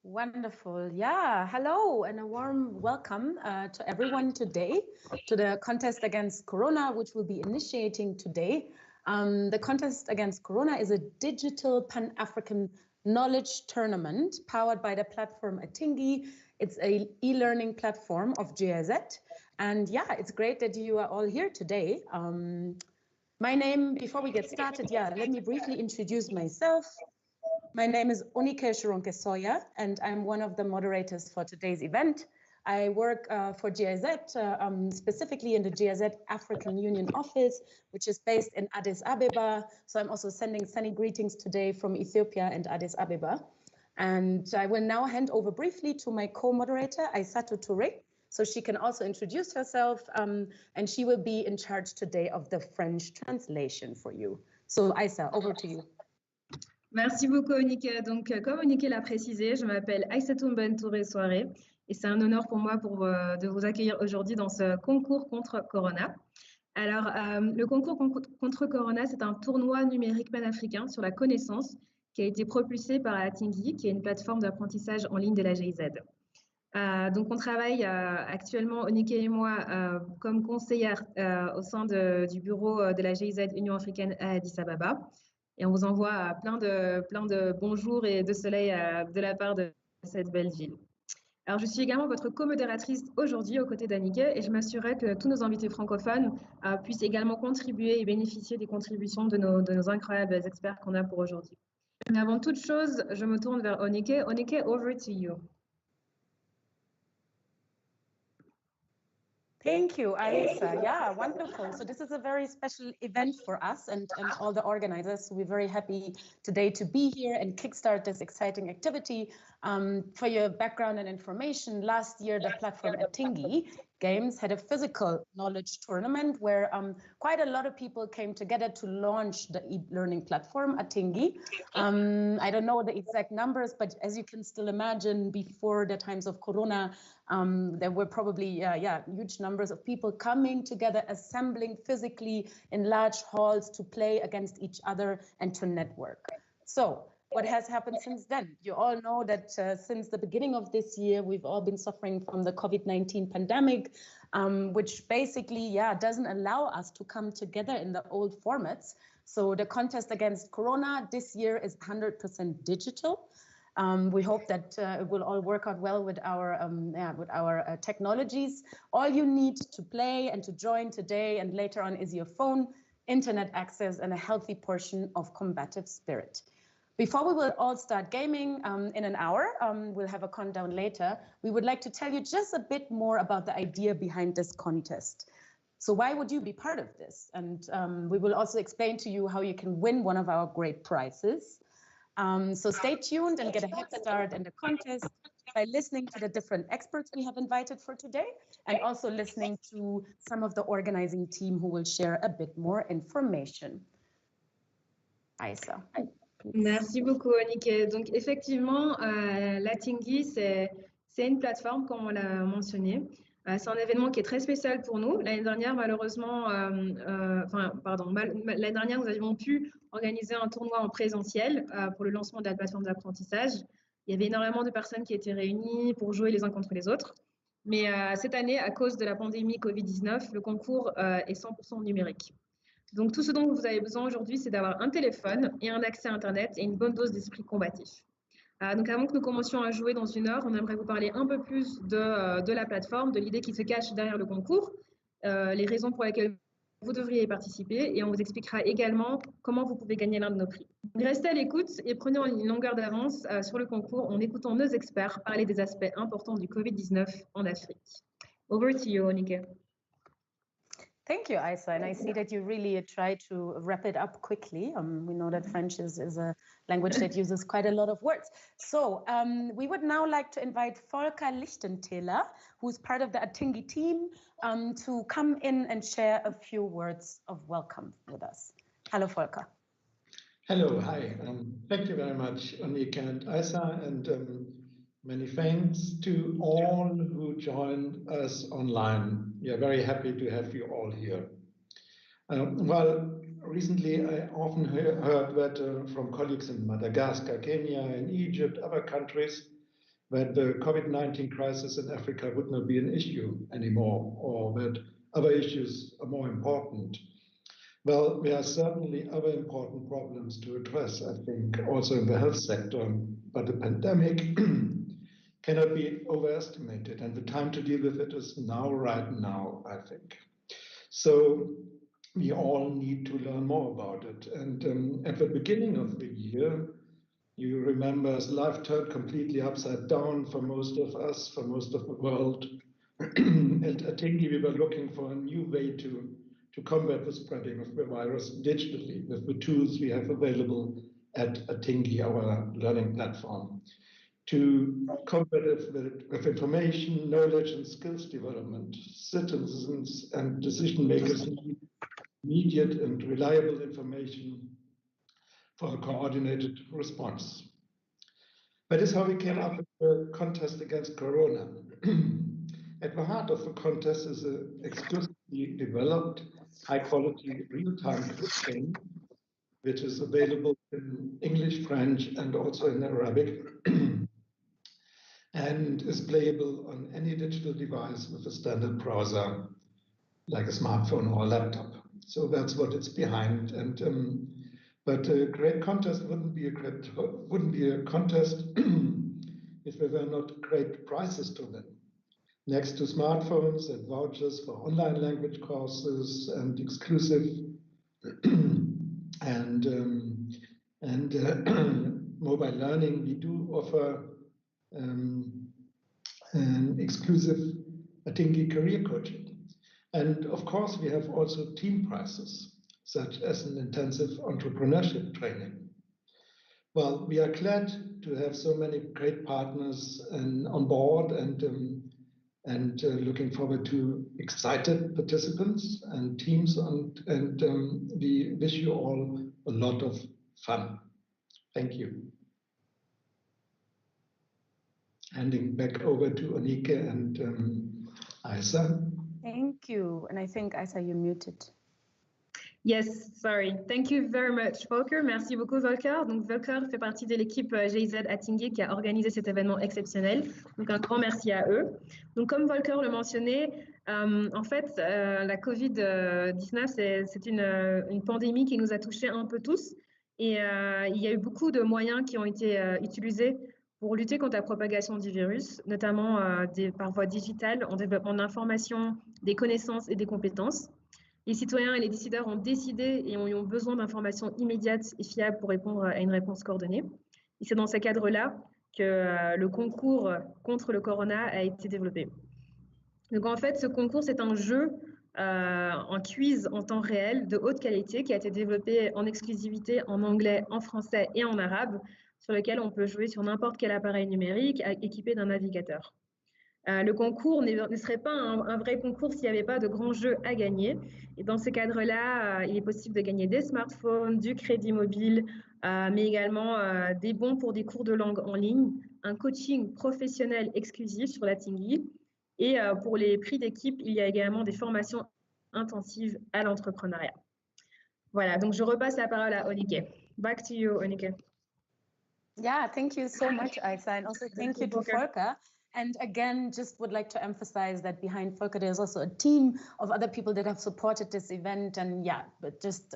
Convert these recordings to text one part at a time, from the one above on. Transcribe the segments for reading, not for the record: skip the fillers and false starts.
Wonderful. Yeah. Hello and a warm welcome to everyone today to the contest against Corona, which we'll be initiating today. The contest against Corona is a digital Pan-African knowledge tournament powered by the platform Atingi. It's a e-learning platform of GIZ. And yeah, it's great that you are all here today. My name, before we get started, let me briefly introduce myself. My name is Onike Soya, and I'm one of the moderators for today's event. I work for GIZ, specifically in the GIZ African Union office, which is based in Addis Ababa. So I'm also sending sunny greetings today from Ethiopia and Addis Ababa. And I will now hand over briefly to my co-moderator, Aissatou Touré, so she can also introduce herself, and she will be in charge today of the French translation for you. So Aissa, over to you. Merci beaucoup, Onike. Donc, comme Onike l'a précisé, je m'appelle Aissatou Touré et c'est un honneur pour moi de vous accueillir aujourd'hui dans ce concours contre Corona. Alors, le concours contre Corona, c'est un tournoi numérique panafricain sur la connaissance qui a été propulsé par Atingi, qui est une plateforme d'apprentissage en ligne de la GIZ. Donc, on travaille actuellement, Onike et moi, comme conseillère au sein du bureau de la GIZ Union africaine à Addis Ababa. Et on vous envoie plein de bonjours et de soleil de la part de cette belle ville. Alors, je suis également votre co-modératrice aujourd'hui aux côtés d'Anike et je m'assurerai que tous nos invités francophones puissent également contribuer et bénéficier des contributions de nos incroyables experts qu'on a pour aujourd'hui. Mais avant toute chose, je me tourne vers Onike. Onike, over to you. Thank you, Aissa. Yeah, wonderful. So this is a very special event for us and all the organizers. So we're very happy today to be here and kickstart this exciting activity. For your background and information, last year, the platform Atingi Games had a physical knowledge tournament where quite a lot of people came together to launch the e-learning platform Atingi. I don't know the exact numbers, but as you can still imagine, before the times of Corona, there were probably huge numbers of people coming together, assembling physically in large halls to play against each other and to network. So what has happened since then? You all know that since the beginning of this year, we've all been suffering from the COVID-19 pandemic, which basically, doesn't allow us to come together in the old formats. So the contest against Corona this year is 100% digital. We hope that it will all work out well with our technologies. All you need to play and to join today and later on is your phone, internet access, and a healthy portion of combative spirit. Before we will all start gaming in an hour, we'll have a countdown later, we would like to tell you just a bit more about the idea behind this contest. So why would you be part of this? And we will also explain to you how you can win one of our great prizes. So stay tuned and get a head start in the contest by listening to the different experts we have invited for today and also listening to some of the organizing team who will share a bit more information. Aissa. Merci beaucoup, Onike. Donc, effectivement, l'Atingi, c'est une plateforme, comme on l'a mentionné. C'est un événement qui est très spécial pour nous. L'année dernière, malheureusement, l'année dernière, nous avions pu organiser un tournoi en présentiel pour le lancement de la plateforme d'apprentissage. Il y avait énormément de personnes qui étaient réunies pour jouer les uns contre les autres. Mais cette année, à cause de la pandémie Covid-19, le concours est 100% numérique. Donc, tout ce dont vous avez besoin aujourd'hui, c'est d'avoir un téléphone et un accès à Internet et une bonne dose d'esprit combatif. Donc, avant que nous commencions à jouer dans une heure, on aimerait vous parler un peu plus de la plateforme, de l'idée qui se cache derrière le concours, les raisons pour lesquelles vous devriez y participer et on vous expliquera également comment vous pouvez gagner l'un de nos prix. Restez à l'écoute et prenez une longueur d'avance sur le concours en écoutant nos experts parler des aspects importants du Covid-19 en Afrique. Over to you, Onike. Thank you, Aissa. And I see that you really try to wrap it up quickly. We know that French is a language that uses quite a lot of words. So we would now like to invite Volker Lichtentäler, who's part of the Atingi team, to come in and share a few words of welcome with us. Hello, Volker. Hello, hi. Thank you very much, Onike and Aissa, and many thanks to all who joined us online. We are very happy to have you all here. Well, recently I often heard that from colleagues in Madagascar, Kenya, in Egypt, other countries, that the COVID-19 crisis in Africa would not be an issue anymore, or that other issues are more important. Well, there are certainly other important problems to address, I think, also in the health sector, but the pandemic cannot be overestimated, and the time to deal with it is now, right now, I think. So we all need to learn more about it. And at the beginning of the year, you remember, as life turned completely upside down for most of us, for most of the world. At atingi, we were looking for a new way to combat the spreading of the virus digitally with the tools we have available at atingi, our learning platform, to combat it with information, knowledge, and skills development. Citizens and decision makers need immediate and reliable information for a coordinated response. That is how we came up with the contest against Corona. At the heart of the contest is an exclusively developed, high-quality, real-time quiz game, which is available in English, French, and also in Arabic, and is playable on any digital device with a standard browser, like a smartphone or a laptop. So that's what it's behind. And but a great contest wouldn't be a contest if there were not great prizes to win. Next to smartphones and vouchers for online language courses and exclusive and mobile learning, we do offer an exclusive atingi career coaching. And of course, we have also team prizes, such as an intensive entrepreneurship training. Well, we are glad to have so many great partners on board and looking forward to excited participants and teams, and we wish you all a lot of fun. Thank you. Handing back over to Anike and Isa. Thank you. And I think, Isa, you're muted. Yes, sorry. Thank you very much, Volker. Merci beaucoup, Volker. Donc, Volker fait partie de l'équipe GIZ atingi qui a organisé cet événement exceptionnel. Donc, un grand merci à eux. Donc, comme Volker le mentionnait, en fait, la COVID-19, c'est une pandémie qui nous a touchés un peu tous. Et il y a eu beaucoup de moyens qui ont été utilisés pour lutter contre la propagation du virus, notamment par voie digitale, en développement d'informations, des connaissances et des compétences. Les citoyens et les décideurs ont décidé et ont besoin d'informations immédiates et fiables pour répondre à une réponse coordonnée. Et c'est dans ce cadre-là que le concours contre le corona a été développé. Donc en fait, ce concours, c'est un jeu, un quiz en temps réel de haute qualité qui a été développé en exclusivité en anglais, en français et en arabe, sur lequel on peut jouer sur n'importe quel appareil numérique équipé d'un navigateur. Le concours ne serait pas un vrai concours s'il n'y avait pas de grands jeux à gagner. Et dans ce cadre-là, il est possible de gagner des smartphones, du crédit mobile, mais également des bons pour des cours de langue en ligne, un coaching professionnel exclusif sur l'atingi. Et pour les prix d'équipe, il y a également des formations intensives à l'entrepreneuriat. Voilà, donc je repasse la parole à Onike. Back to you, Onike. Yeah, thank you so much, Isa, and also thank you to Volker. And again, just would like to emphasize that behind Volker, there's also a team of other people that have supported this event. And yeah, but just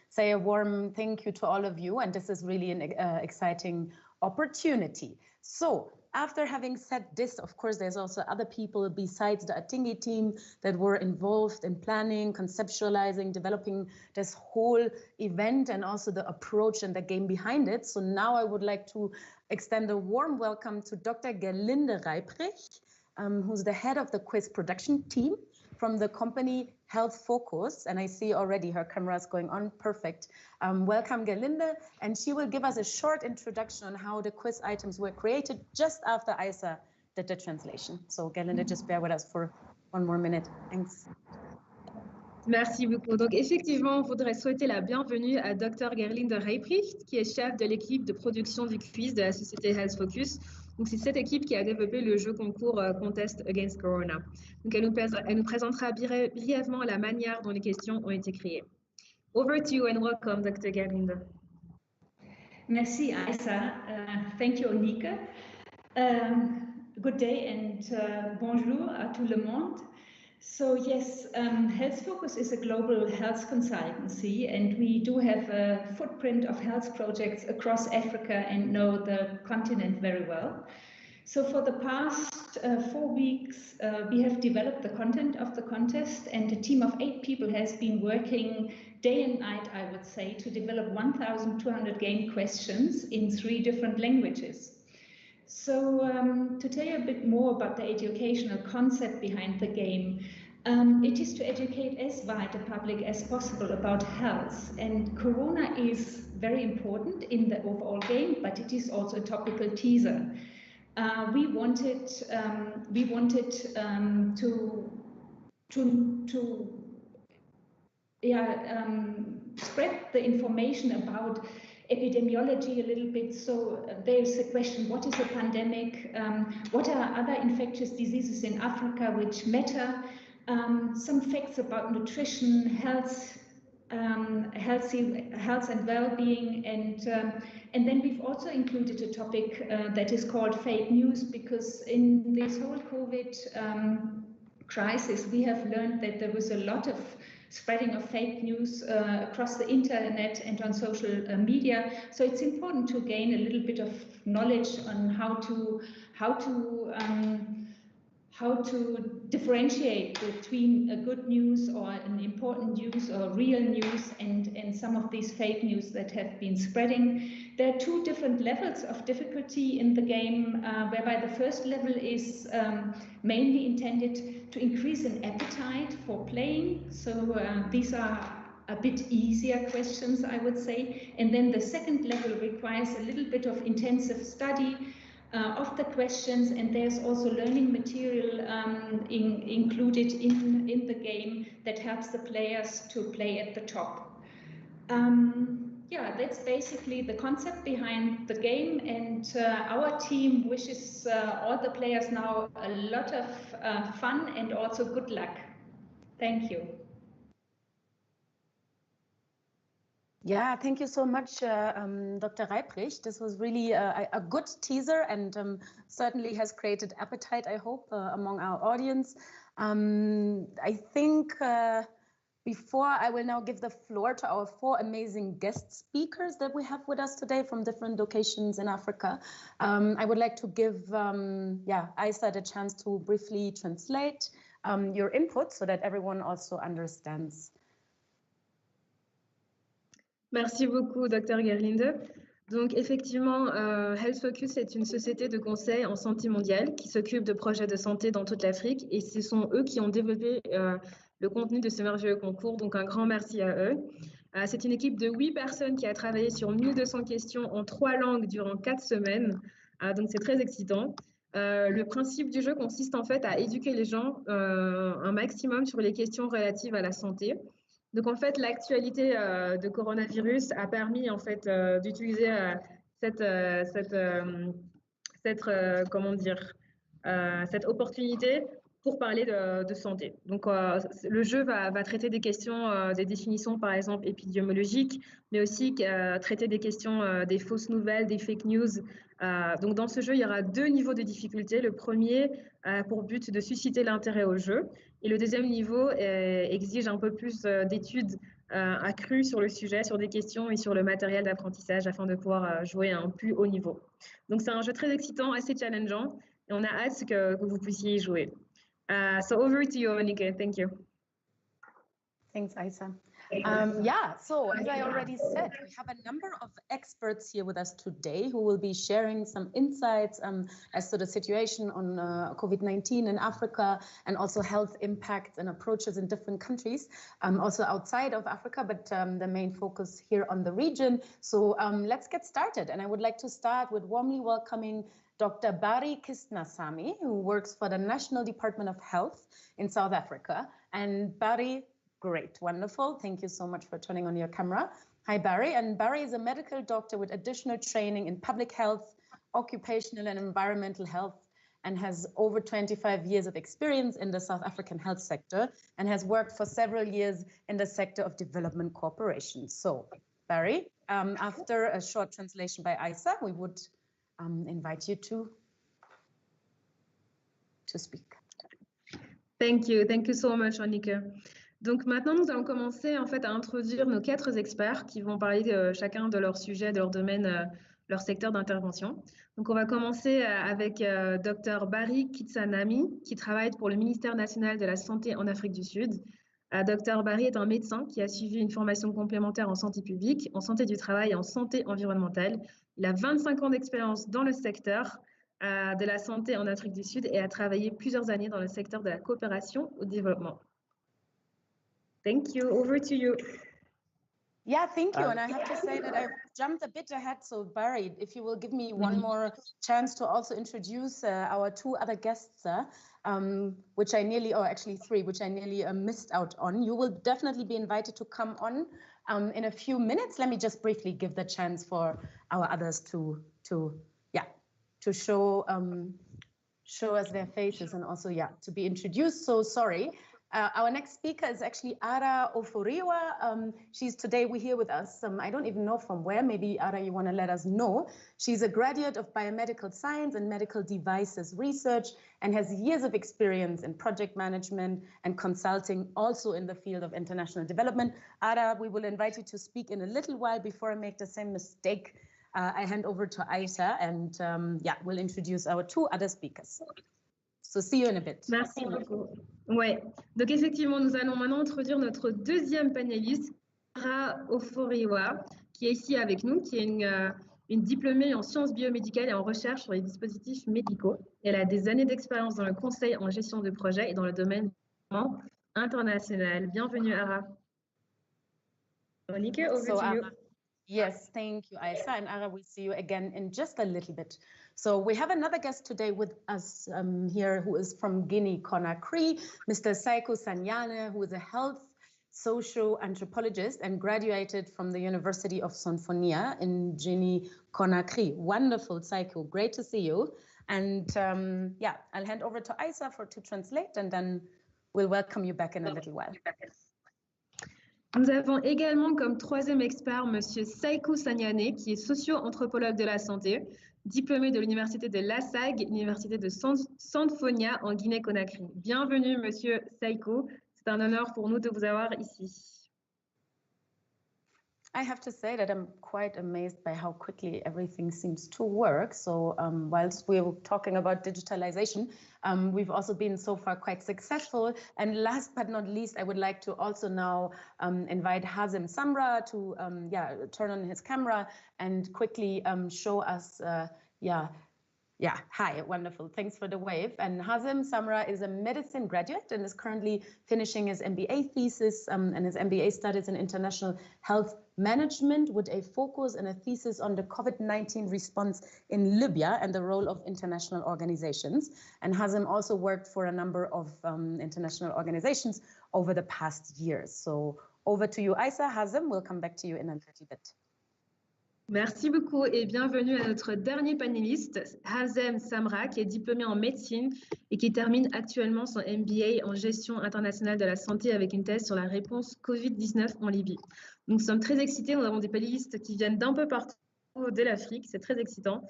say a warm thank you to all of you. And this is really an exciting opportunity. So after having said this, of course, there's also other people besides the atingi team that were involved in planning, conceptualizing, developing this whole event and also the approach and the game behind it. So now I would like to extend a warm welcome to Dr. Gerlinde Reiprecht, who's the head of the quiz production team from the company Health Focus. And I see already her camera is going on. Perfect. Welcome, Gerlinde. And she will give us a short introduction on how the quiz items were created just after Isa did the translation. So Gerlinde, just bear with us for one more minute. Thanks. Merci beaucoup. Donc, effectivement, on voudrait souhaiter la bienvenue à Dr. Gerlinde Reiprecht, qui est chef de l'équipe de production du quiz de la société Health Focus. Donc, c'est cette équipe qui a développé le jeu concours Contest Against Corona. Donc, elle nous présentera brièvement la manière dont les questions ont été créées. Over to you and welcome, Dr. Gerlinde. Merci, Isa. Thank you, Anike. Good day and bonjour à tout le monde. So yes, Health Focus is a global health consultancy, and we do have a footprint of health projects across Africa and know the continent very well. So for the past 4 weeks, we have developed the content of the contest, and a team of 8 people has been working day and night, I would say, to develop 1,200 game questions in 3 different languages. So to tell you a bit more about the educational concept behind the game, it is to educate as wide a public as possible about health. And Corona is very important in the overall game, but it is also a topical teaser. We wanted to spread the information about epidemiology a little bit. So there's a question: what is a pandemic? What are other infectious diseases in Africa which matter? Some facts about nutrition, health and well-being, and then we've also included a topic that is called fake news, because in this whole COVID crisis, we have learned that there was a lot of spreading of fake news across the internet and on social media. So it's important to gain a little bit of knowledge on how to differentiate between a good news or an important news or real news and some of these fake news that have been spreading. There are 2 different levels of difficulty in the game, whereby the first level is mainly intended to increase an appetite for playing. So these are a bit easier questions, I would say. And then the second level requires a little bit of intensive study of the questions, and there's also learning material included in the game that helps the players to play at the top. Yeah, that's basically the concept behind the game, and our team wishes all the players now a lot of fun and also good luck. Thank you. Yeah, thank you so much, Dr. Reiprich. This was really a good teaser, and certainly has created appetite, I hope, among our audience. I think before I will now give the floor to our 4 amazing guest speakers that we have with us today from different locations in Africa, I would like to give Aisa the chance to briefly translate your input so that everyone also understands. Merci beaucoup, Dr. Gerlinde. Donc, effectivement, Health Focus est une société de conseil en santé mondiale qui s'occupe de projets de santé dans toute l'Afrique, et ce sont eux qui ont développé le contenu de ce merveilleux concours. Donc, un grand merci à eux. C'est une équipe de 8 personnes qui a travaillé sur 1200 questions en 3 langues durant 4 semaines. Donc, c'est très excitant. Le principe du jeu consiste en fait à éduquer les gens un maximum sur les questions relatives à la santé. Donc en fait, l'actualité de coronavirus a permis en fait d'utiliser cette opportunité pour parler de santé. Donc le jeu va traiter des questions, des définitions par exemple épidémiologiques, mais aussi traiter des questions des fausses nouvelles, des fake news. Donc dans ce jeu, il y aura 2 niveaux de difficulté. Le premier pour but de susciter l'intérêt au jeu, et le deuxième niveau exige un peu plus d'études accrues sur le sujet, sur des questions et sur le matériel d'apprentissage afin de pouvoir jouer à un plus haut niveau. Donc c'est un jeu très excitant, assez challengeant, et on a hâte que vous puissiez y jouer. So over to you, Monique. Thank you. Thanks, Aisa. So as I already said, we have a number of experts here with us today who will be sharing some insights as to the situation on COVID-19 in Africa, and also health impacts and approaches in different countries, also outside of Africa, but the main focus here on the region. So let's get started. And I would like to start with warmly welcoming Dr. Barry Kisnasamy, who works for the National Department of Health in South Africa. And Barry, great, wonderful. Thank you so much for turning on your camera. Hi, Barry. And Barry is a medical doctor with additional training in public health, occupational and environmental health, and has over 25 years of experience in the South African health sector, and has worked for several years in the sector of development cooperation. So, Barry, after a short translation by Aisa, we would invite you to to speak. Thank you so much, Annika. Donc maintenant, nous allons commencer en fait à introduire nos 4 experts qui vont parler chacun de leur sujet, de leur domaine, leur secteur d'intervention. Donc on va commencer avec Dr Barry Kitsanami, qui travaille pour le ministère national de la Santé en Afrique du Sud. Dr Barry est un médecin qui a suivi une formation complémentaire en santé publique, en santé du travail et en santé environnementale. Il a 25 ans d'expérience dans le secteur de la santé en Afrique du Sud et a travaillé plusieurs années dans le secteur de la coopération au développement. Thank you. Over to you. Yeah, thank you. And I have to say that I've jumped a bit ahead. So Barry, if you will give me one more chance to also introduce our 2 other guests, which I nearly, or actually 3, which I nearly missed out on. You will definitely be invited to come on in a few minutes. Let me just briefly give the chance for our others to show us their faces and also, to be introduced. So sorry. Our next speaker is actually Ara Oforiwa. She's today here with us. I don't even know from where. Maybe Ara, you want to let us know. She's a graduate of biomedical science and medical devices research and has years of experience in project management and consulting, also in the field of international development. Ara, we will invite you to speak in a little while. Before I make the same mistake, I hand over to Aisha and we'll introduce our 2 other speakers. So see you in a bit. Merci beaucoup. Ouais, donc effectivement, nous allons maintenant introduire notre 2e panéliste, Ara Oforiwa, qui est ici avec nous, qui est une diplômée en sciences biomédicales et en recherche sur les dispositifs médicaux. Elle a des années d'expérience dans le conseil en gestion de projet et dans le domaine international. Bienvenue, Ara. Monique, over to you. Yes, thank you, Aisha. And Ara, we'll see you again in just a little bit. So we have another guest today with us here who is from Guinea-Conakry, Mr. Saiko Sanyane, who is a health socio-anthropologist and graduated from the University of Sonfonia in Guinea-Conakry. Wonderful, Saiko. Great to see you. And I'll hand over to Aisha to translate, and then we'll welcome you back in a little while. Nous avons également comme 3e expert Monsieur Saiko Sanyane, qui est socio-anthropologue de la santé, diplômé de l'université de Lasag, université de Sonfonia en Guinée-Conakry. Bienvenue, Monsieur Saiko. C'est un honneur pour nous de vous avoir ici. I have to say that I'm quite amazed by how quickly everything seems to work. So whilst we're talking about digitalization, we've also been so far quite successful. And last but not least, I would like to also now invite Hazem Samra to turn on his camera and quickly show us, hi, wonderful. Thanks for the wave. And Hazem Samra is a medicine graduate and is currently finishing his MBA thesis and his MBA studies in international health management with a focus and a thesis on the COVID-19 response in Libya and the role of international organizations. And Hazem also worked for a number of international organizations over the past years. So over to you, Aisha. Hazem, we'll come back to you in a little bit. Merci beaucoup et bienvenue à notre dernier panéliste, Hazem Samra, qui est diplômé en médecine et qui termine actuellement son MBA en gestion internationale de la santé avec une thèse sur la réponse Covid-19 en Libye. Nous sommes très excités, nous avons des panélistes qui viennent d'un peu partout de l'Afrique, c'est très excitant.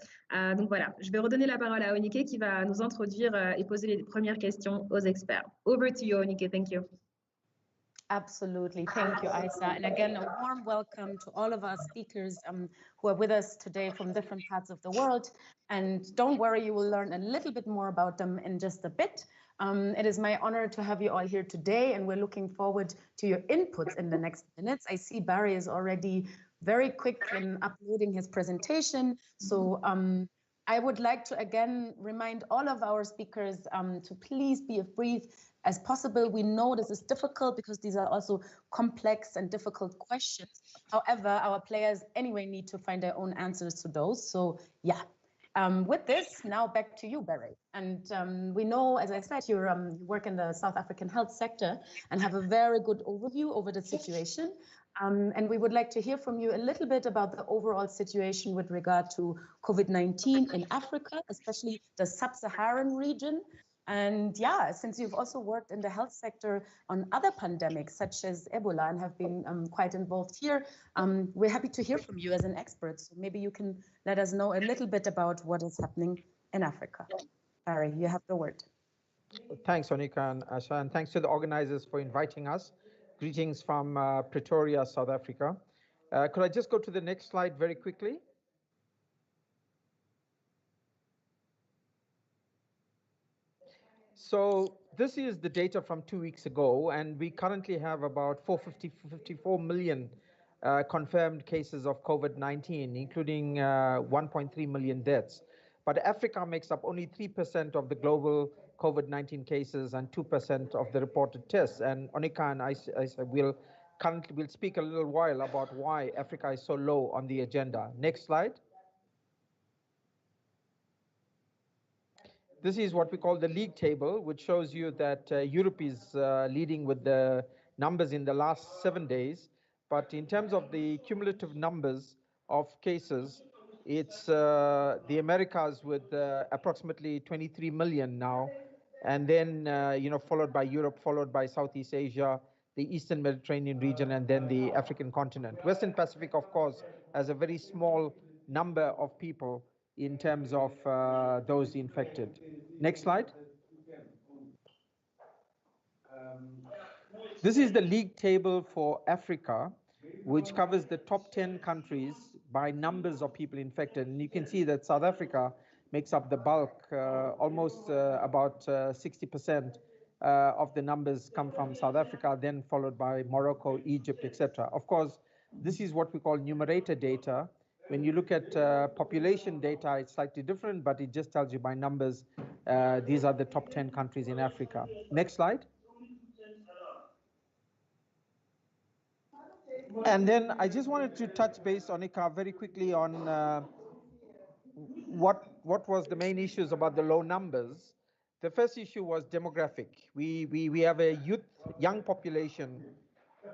Donc voilà, je vais redonner la parole à Onike qui va nous introduire et poser les premières questions aux experts. Over to you, Onike, thank you. Absolutely. Thank you, Aisha. And again, a warm welcome to all of our speakers who are with us today from different parts of the world. And don't worry, you will learn a little bit more about them in just a bit. It is my honor to have you all here today, and we're looking forward to your inputs in the next minutes. I see Barry is already very quick in uploading his presentation. So I would like to again remind all of our speakers to please be as brief as possible. We know this is difficult because these are also complex and difficult questions. However, our players anyway need to find their own answers to those. So yeah, with this, now back to you, Barry. And we know, as I said, you work in the South African health sector and have a very good overview over the situation. And we would like to hear from you a little bit about the overall situation with regard to COVID-19 in Africa, especially the sub-Saharan region. And yeah, since you've also worked in the health sector on other pandemics, such as Ebola, and have been quite involved here, we're happy to hear from you as an expert. So maybe you can let us know a little bit about what is happening in Africa. Barry, you have the word. Thanks, Onika and Asha, and thanks to the organizers for inviting us. Greetings from Pretoria, South Africa. Could I just go to the next slide very quickly? So this is the data from 2 weeks ago, and we currently have about 454 million confirmed cases of COVID-19, including 1.3 million deaths. But Africa makes up only 3% of the global COVID-19 cases and 2% of the reported tests. And Onika and I will speak a little while about why Africa is so low on the agenda. Next slide. This is what we call the league table, which shows you that Europe is leading with the numbers in the last 7 days. But in terms of the cumulative numbers of cases, it's the Americas with approximately 23 million now, and then followed by Europe, followed by Southeast Asia, the Eastern Mediterranean region, and then the African continent. Western Pacific, of course, has a very small number of people in terms of those infected. Next slide. This is the league table for Africa, which covers the top 10 countries by numbers of people infected. And you can see that South Africa makes up the bulk, almost about 60% of the numbers come from South Africa, then followed by Morocco, Egypt, etc. Of course, this is what we call numerator data. When you look at population data, it's slightly different, but it just tells you by numbers, these are the top 10 countries in Africa. Next slide. And then I just wanted to touch base, Onika, very quickly on what was the main issues about the low numbers. The first issue was demographic. We have a young population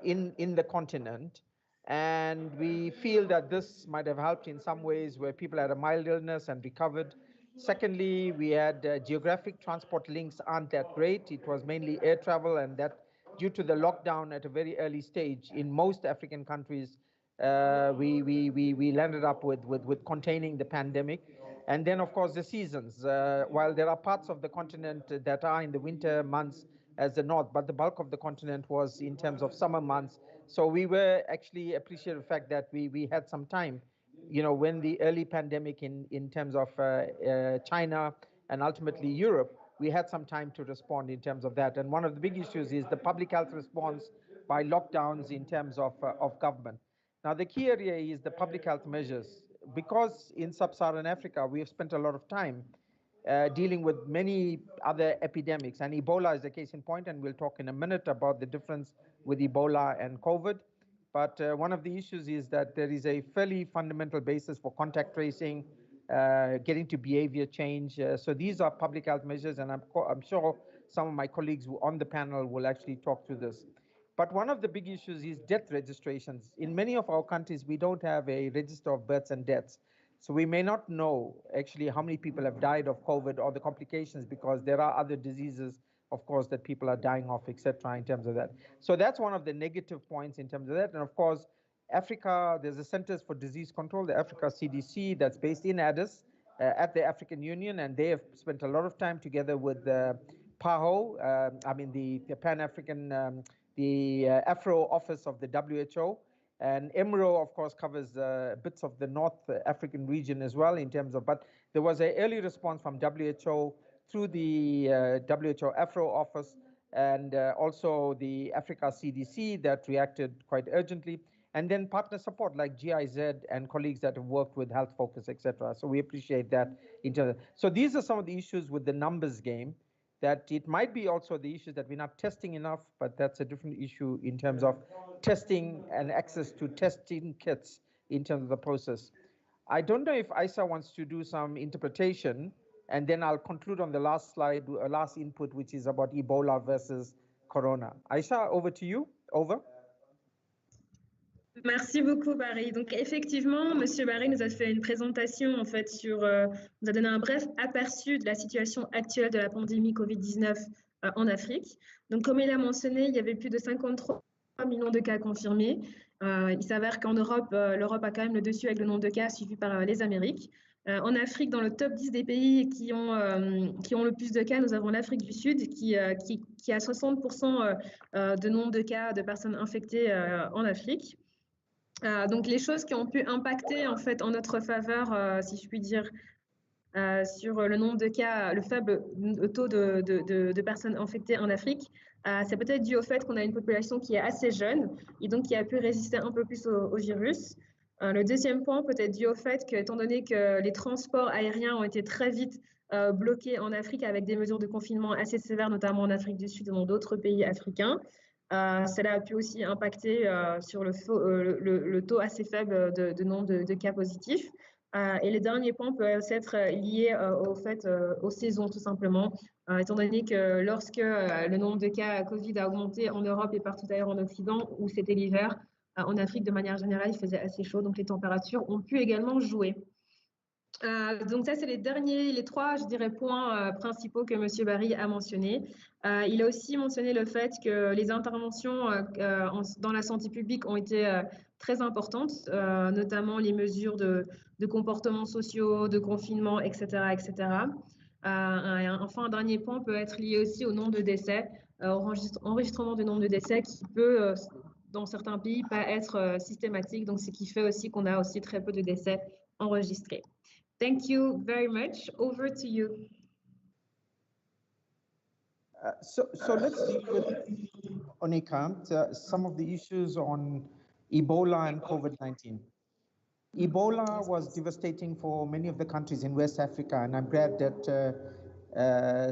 in the continent, and we feel that this might have helped in some ways where people had a mild illness and recovered. Secondly, we had geographic transport links aren't that great. It was mainly air travel, and that due to the lockdown at a very early stage in most African countries, we landed up with containing the pandemic. And then, of course, the seasons. While there are parts of the continent that are in the winter months as the north, but the bulk of the continent was in terms of summer months. So we were actually appreciative of the fact that we had some time, when the early pandemic in terms of China and ultimately Europe, we had some time to respond in terms of that. And one of the big issues is the public health response by lockdowns in terms of government. Now, the key area is the public health measures. Because in sub-Saharan Africa, we have spent a lot of time dealing with many other epidemics, and Ebola is a case in point, and we'll talk in a minute about the difference with Ebola and COVID. But one of the issues is that there is a fairly fundamental basis for contact tracing, getting to behavior change. So these are public health measures, and I'm sure some of my colleagues on the panel will actually talk to this. But one of the big issues is death registrations. In many of our countries, we don't have a register of births and deaths. So we may not know actually how many people have died of COVID or the complications, because there are other diseases, of course, that people are dying of, etc. in terms of that. So that's one of the negative points in terms of that. And of course, Africa, there's a Centers for Disease Control, the Africa CDC, that's based in Addis at the African Union, and they have spent a lot of time together with PAHO, the Pan-African, the Afro office of the WHO, and EMRO, of course, covers bits of the North African region as well in terms of, but there was an early response from WHO through the WHO Afro office and also the Africa CDC that reacted quite urgently, and then partner support like GIZ and colleagues that have worked with Health Focus, etc. So we appreciate that. So these are some of the issues with the numbers game, that it might be also the issue that we're not testing enough, but that's a different issue in terms of testing and access to testing kits in terms of the process. I don't know if Isa wants to do some interpretation, and then I'll conclude on the last slide, last input, which is about Ebola versus Corona. Aisha, over to you. Over. Merci beaucoup, Barry. Donc, effectivement, Monsieur Barry nous a fait une présentation, en fait, nous a donné un bref aperçu de la situation actuelle de la pandémie Covid-19 en Afrique. Donc, comme il a mentionné, il y avait plus de 53 millions de cas confirmés, Il s'avère qu'en Europe, l'Europe a quand même le dessus avec le nombre de cas suivi par les Amériques. En Afrique, dans le top 10 des pays qui ont le plus de cas, nous avons l'Afrique du Sud qui a 60% de nombre de cas de personnes infectées en Afrique. Donc les choses qui ont pu impacter en fait en notre faveur, si je puis dire, sur le nombre de cas, le faible taux de personnes infectées en Afrique, c'est peut-être dû au fait qu'on a une population qui est assez jeune et donc qui a pu résister un peu plus au virus. Le deuxième point peut être dû au fait que, étant donné que les transports aériens ont été très vite bloqués en Afrique avec des mesures de confinement assez sévères, notamment en Afrique du Sud et dans d'autres pays africains, cela a pu aussi impacter sur le taux assez faible de nombre de cas positifs. Et le dernier point peut aussi être lié aux saisons, tout simplement, étant donné que lorsque le nombre de cas Covid a augmenté en Europe et partout ailleurs en Occident, où c'était l'hiver, en Afrique, de manière générale, il faisait assez chaud, donc les températures ont pu également jouer. Donc ça, c'est les trois, je dirais, points principaux que M. Barry a mentionnés. Il a aussi mentionné le fait que les interventions dans la santé publique ont été très importantes, notamment les mesures de comportements sociaux, de confinement, etc. etc. Enfin, un dernier point peut être lié aussi au nombre de décès, enregistrement du nombre de décès qui peut, dans certains pays, pas être systématique. Donc, ce qui fait aussi qu'on a aussi très peu de décès enregistrés. Thank you very much. Over to you. So let's deal with, Onika, some of the issues on Ebola and COVID-19. Ebola was devastating for many of the countries in West Africa, and I'm glad that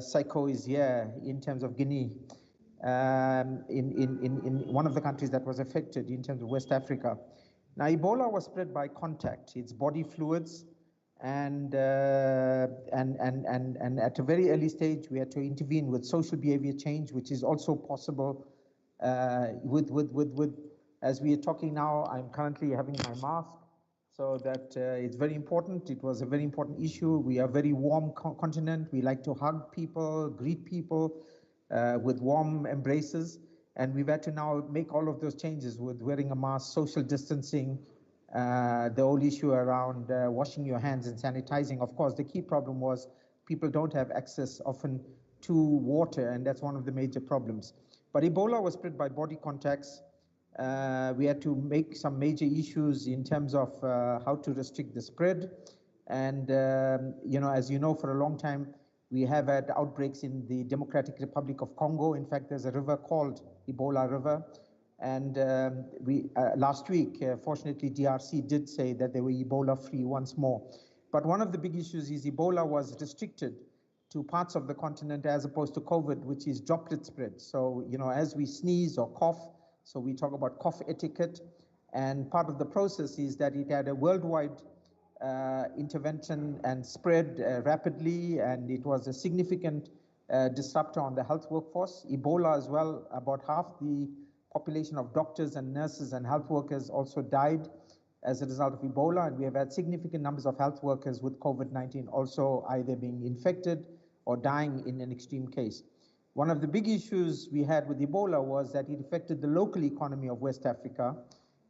Psycho is here in terms of Guinea, in one of the countries that was affected in terms of West Africa. Now, Ebola was spread by contact. It's body fluids, and at a very early stage, we had to intervene with social behavior change, which is also possible as we are talking now. I'm currently having my mask, so that it's very important. It was a very important issue. We are a very warm continent. We like to hug people, greet people with warm embraces, and we've had to now make all of those changes with wearing a mask, social distancing, the whole issue around washing your hands and sanitizing. Of course, the key problem was people don't have access often to water, and that's one of the major problems. But Ebola was spread by body contacts. We had to make some major issues in terms of how to restrict the spread. And, as you know, for a long time, we have had outbreaks in the Democratic Republic of Congo. In fact, there's a river called Ebola River. And last week, fortunately, DRC did say that they were Ebola-free once more. But one of the big issues is Ebola was restricted to parts of the continent as opposed to COVID, which is droplet spread. So, as we sneeze or cough, so we talk about cough etiquette. And part of the process is that it had a worldwide intervention and spread rapidly, and it was a significant disruptor on the health workforce. Ebola as well, about half the population of doctors and nurses and health workers also died as a result of Ebola, and we have had significant numbers of health workers with COVID-19 also either being infected or dying in an extreme case. One of the big issues we had with Ebola was that it affected the local economy of West Africa,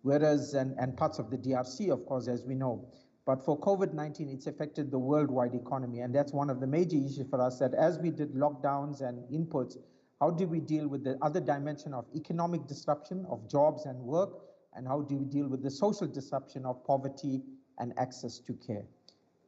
whereas, and parts of the DRC, of course, as we know. But for COVID-19, it's affected the worldwide economy, and that's one of the major issues for us, that as we did lockdowns and inputs, how do we deal with the other dimension of economic disruption of jobs and work, and how do we deal with the social disruption of poverty and access to care?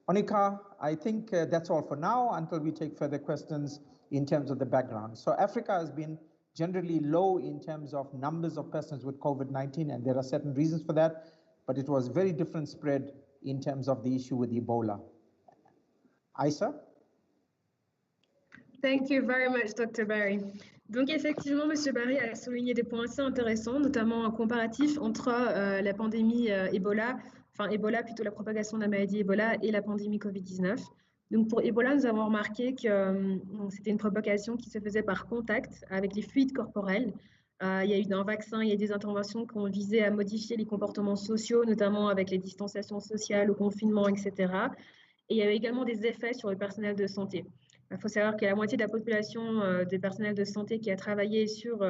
Onika, I think that's all for now until we take further questions in terms of the background. So Africa has been generally low in terms of numbers of persons with COVID-19, and there are certain reasons for that, but it was very different spread in terms of the issue with Ebola. Aïssa? Thank you very much, Dr. Barry. Donc effectivement, M. Barry a souligné des points assez intéressants, notamment un comparatif entre la pandémie Ebola, plutôt la propagation de la maladie Ebola et la pandémie Covid-19. Donc pour Ebola, nous avons remarqué que c'était une propagation qui se faisait par contact avec les fluides corporels. Il y a eu un vaccin, il y a des interventions qui ont visé à modifier les comportements sociaux, notamment avec les distanciations sociales, le confinement, etc. Et il y avait également des effets sur le personnel de santé. Il faut savoir que la moitié de la population des personnels de santé qui a travaillé sur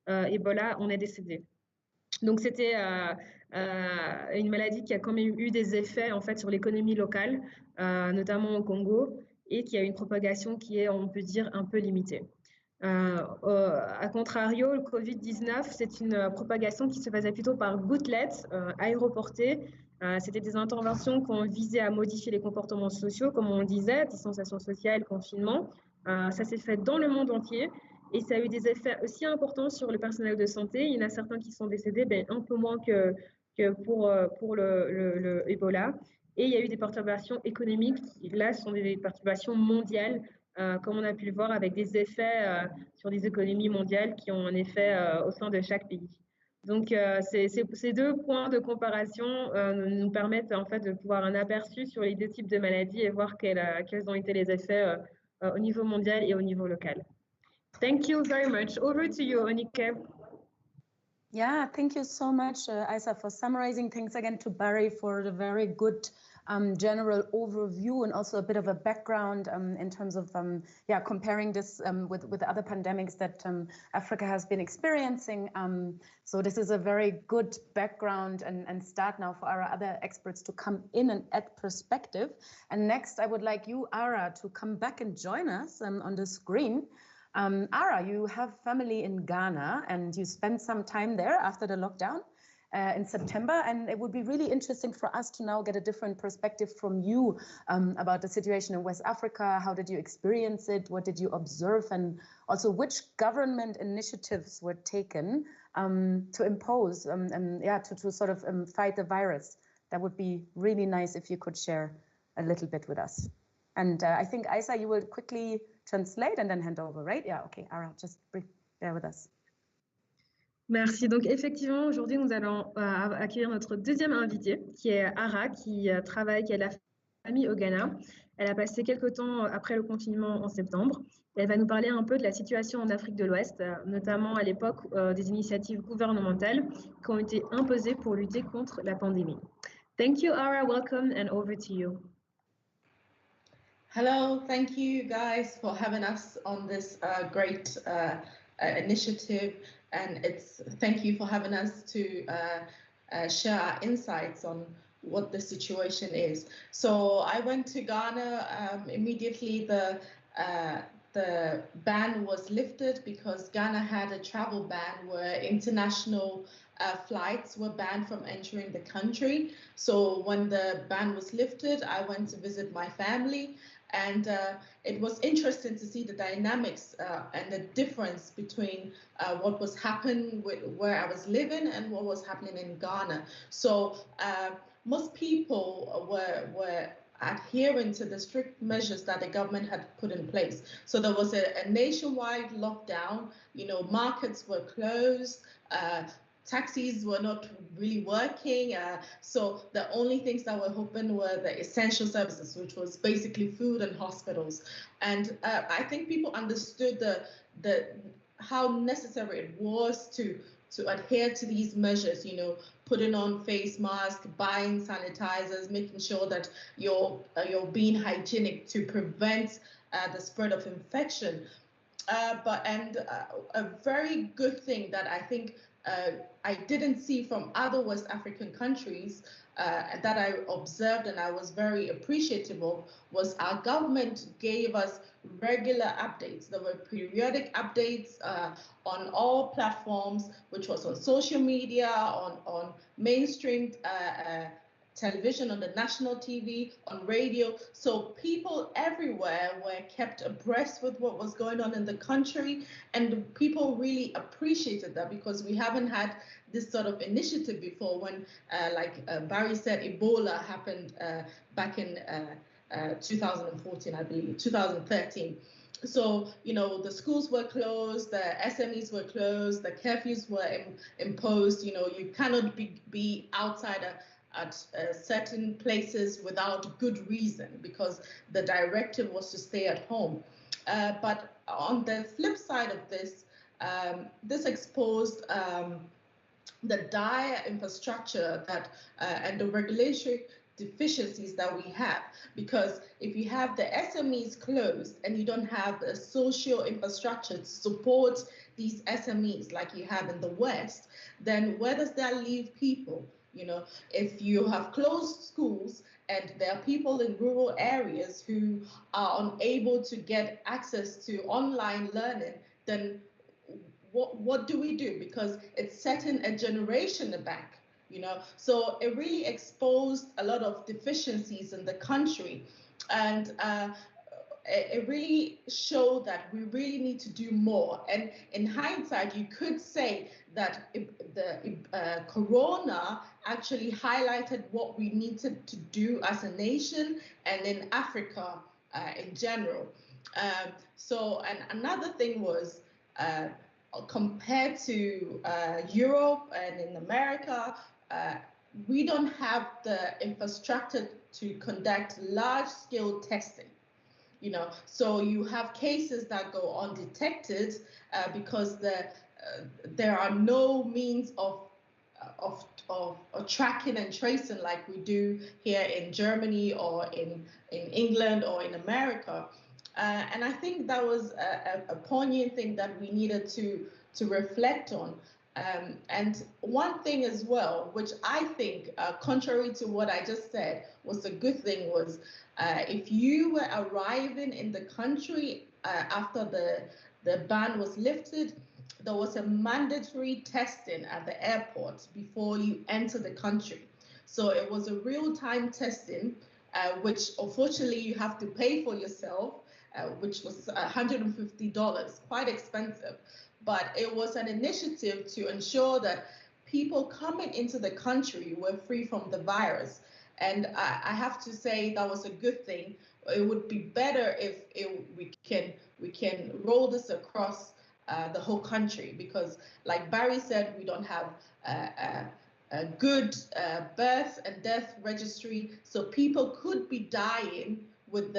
Ebola en est décédée. Donc, c'était une maladie qui a quand même eu des effets en fait sur l'économie locale, notamment au Congo, et qui a une propagation qui est, on peut dire, un peu limitée. À contrario, le Covid-19, c'est une propagation qui se faisait plutôt par gouttelettes aéroportées. C'était des interventions qui ont visé à modifier les comportements sociaux, comme on le disait, distanciation sociale, confinement. Ça s'est fait dans le monde entier et ça a eu des effets aussi importants sur le personnel de santé. Il y en a certains qui sont décédés, un peu moins que pour le Ebola. Et il y a eu des perturbations économiques qui, là, sont des perturbations mondiales, comme on a pu le voir, avec des effets sur des économies mondiales qui ont un effet au sein de chaque pays. Donc, ces deux points de comparaison nous permettent en fait de pouvoir un aperçu sur les deux types de maladies et voir quels ont été les effets au niveau mondial et au niveau local. Thank you very much. Over to you, Onike. Yeah, thank you so much, Isa, for summarizing. Thanks again to Barry for the very good general overview and also a bit of a background in terms of comparing this with other pandemics that Africa has been experiencing. So this is a very good background and start now for our other experts to come in and add perspective. And next, I would like you, Ara, to come back and join us on the screen. Ara, you have family in Ghana and you spent some time there after the lockdown in September, and it would be really interesting for us to now get a different perspective from you about the situation in West Africa. How did you experience it? What did you observe? And also which government initiatives were taken to impose to sort of fight the virus? That would be really nice if you could share a little bit with us. And I think, Isa, you will quickly translate and then hand over, right? Yeah, okay, Ara, just bear with us. Merci. Donc, effectivement, aujourd'hui, nous allons accueillir notre deuxième invitée, qui est Ara, qui a de la famille au Ghana. Elle a passé quelques temps après le confinement en septembre. Elle va nous parler un peu de la situation en Afrique de l'Ouest, notamment à l'époque des initiatives gouvernementales qui ont été imposées pour lutter contre la pandémie. Thank you, Ara. Welcome, and over to you. Hello, thank you guys for having us on this great initiative, and thank you for having us to share our insights on what the situation is. So I went to Ghana immediately. The ban was lifted because Ghana had a travel ban where international flights were banned from entering the country. So when the ban was lifted, I went to visit my family. And it was interesting to see the dynamics and the difference between what was happening where I was living and what was happening in Ghana. So most people were adhering to the strict measures that the government had put in place. So there was a nationwide lockdown. You know, markets were closed. Taxis were not really working, so the only things that were open were the essential services, which was basically food and hospitals. And I think people understood how necessary it was to adhere to these measures, you know, putting on face masks, buying sanitizers, making sure that you're being hygienic to prevent the spread of infection. A very good thing that I think I didn't see from other West African countries that I observed and I was very appreciative of was our government gave us regular updates. There were periodic updates on all platforms, which was on social media, on mainstream television, on the national TV, on radio. So people everywhere were kept abreast with what was going on in the country, and people really appreciated that because we haven't had this sort of initiative before when, like Barry said, Ebola happened back in 2014, I believe, 2013. So, you know, the schools were closed, the SMEs were closed, the curfews were imposed. You know, you cannot be outside at certain places without good reason because the directive was to stay at home. But on the flip side of this, this exposed the dire infrastructure that and the regulatory deficiencies that we have, because if you have the SMEs closed and you don't have a social infrastructure to support these SMEs like you have in the West, then where does that leave people? You know, if you have closed schools and there are people in rural areas who are unable to get access to online learning, then what do we do? Because it's setting a generation back. You know, so it really exposed a lot of deficiencies in the country, and it really showed that we really need to do more. And in hindsight, you could say that the Corona actually highlighted what we needed to do as a nation and in Africa in general. So, and another thing was, compared to Europe and in America, we don't have the infrastructure to conduct large-scale testing. You know, so you have cases that go undetected because there are no means of tracking and tracing like we do here in Germany or in England or in America. And I think that was a poignant thing that we needed to reflect on. And one thing as well, which I think, contrary to what I just said, was a good thing, was if you were arriving in the country after the ban was lifted, there was a mandatory testing at the airport before you enter the country. So it was a real-time testing, which unfortunately you have to pay for yourself, which was $150, quite expensive. But it was an initiative to ensure that people coming into the country were free from the virus. And I have to say that was a good thing. It would be better if we can roll this across the whole country, because like Barry said, we don't have a good birth and death registry. So people could be dying with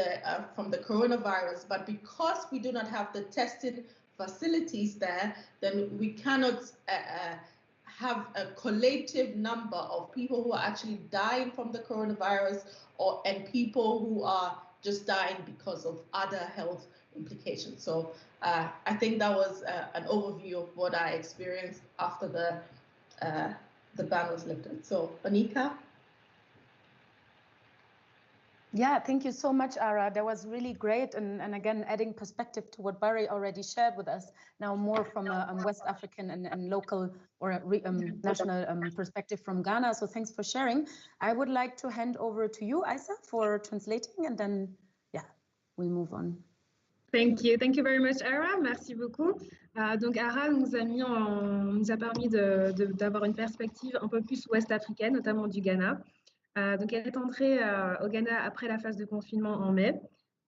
from the coronavirus, but because we do not have the testing facilities there, then we cannot have a collective number of people who are actually dying from the coronavirus, and people who are just dying because of other health implications. So I think that was an overview of what I experienced after the ban was lifted. So Anika? Yeah, thank you so much, Ara. That was really great. And again, adding perspective to what Barry already shared with us, now more from a West African and local or national perspective from Ghana. So thanks for sharing. I would like to hand over to you, Isa, for translating, and then, yeah, we'll move on. Thank you very much, Ara. Merci beaucoup. Donc Ara nous a permis d'avoir une perspective un peu plus ouest-africaine, notamment du Ghana. Donc elle est entrée au Ghana après la phase de confinement en mai,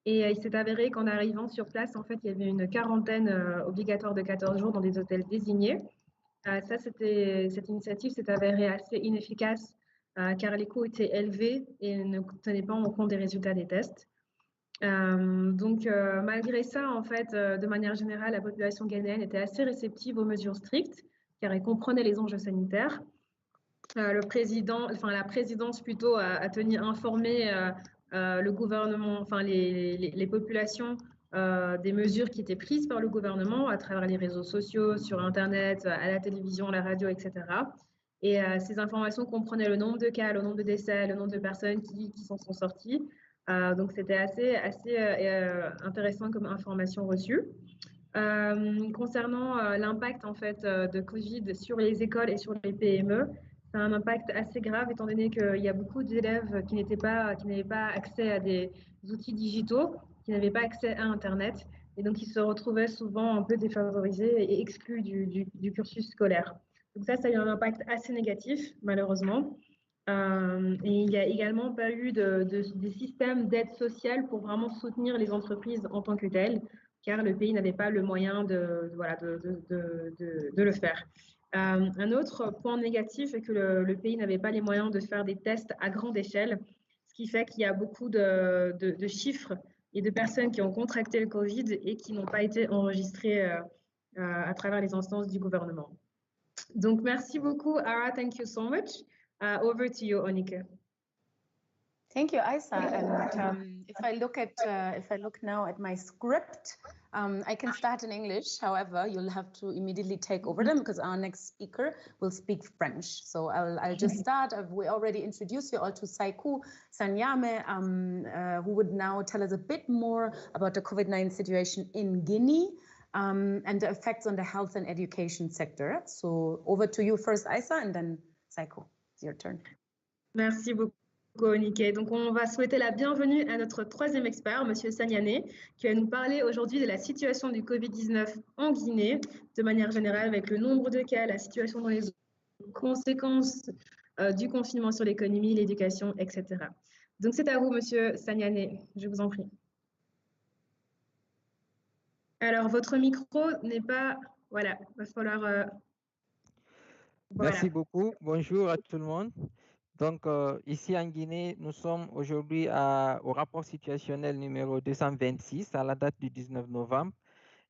et il s'est avéré qu'en arrivant sur place, en fait, il y avait une quarantaine obligatoire de 14 jours dans des hôtels désignés. Cette initiative s'est avérée assez inefficace car les coûts étaient élevés et ne tenaient pas en compte des résultats des tests. Donc malgré ça, en fait, de manière générale, la population ghanéenne était assez réceptive aux mesures strictes car elle comprenait les enjeux sanitaires. La présidence plutôt a tenu informer le gouvernement, enfin les populations des mesures qui étaient prises par le gouvernement à travers les réseaux sociaux, sur Internet, à la télévision, la radio, etc. Et ces informations comprenaient le nombre de cas, le nombre de décès, le nombre de personnes qui s'en sont sorties. Donc c'était assez intéressant comme information reçue. Concernant l'impact en fait de Covid sur les écoles et sur les PME, c'est un impact assez grave étant donné qu'il y a beaucoup d'élèves qui n'avaient pas accès à des outils digitaux, qui n'avaient pas accès à Internet, et donc ils se retrouvaient souvent un peu défavorisés et exclus du cursus scolaire. Donc ça a eu un impact assez négatif, malheureusement. Et il n'y a également pas eu des systèmes d'aide sociale pour vraiment soutenir les entreprises en tant que telles, car le pays n'avait pas le moyen de le faire. Un autre point négatif est que le pays n'avait pas les moyens de faire des tests à grande échelle, ce qui fait qu'il y a beaucoup de chiffres et de personnes qui ont contracté le Covid et qui n'ont pas été enregistrées à travers les instances du gouvernement. Donc, merci beaucoup, Ara. Thank you so much. Over to you, Onika. Thank you, Isa. And if I look now at my script, I can start in English. However, you'll have to immediately take over them because our next speaker will speak French. So I'll just start. We already introduced you all to Saiku Sanyame, who would now tell us a bit more about the COVID-19 situation in Guinea and the effects on the health and education sector. So over to you first, Isa, and then Saiku. It's your turn. Merci beaucoup. Nickel. Donc, on va souhaiter la bienvenue à notre troisième expert, Monsieur Sagnane, qui va nous parler aujourd'hui de la situation du Covid-19 en Guinée, de manière générale, avec le nombre de cas, la situation dans les conséquences du confinement sur l'économie, l'éducation, etc. Donc, c'est à vous, Monsieur Sagnane. Je vous en prie. Alors, votre micro n'est pas... Voilà, il va falloir... Merci beaucoup. Bonjour à tout le monde. Donc, ici en Guinée, nous sommes aujourd'hui au rapport situationnel numéro 226 à la date du 19 novembre.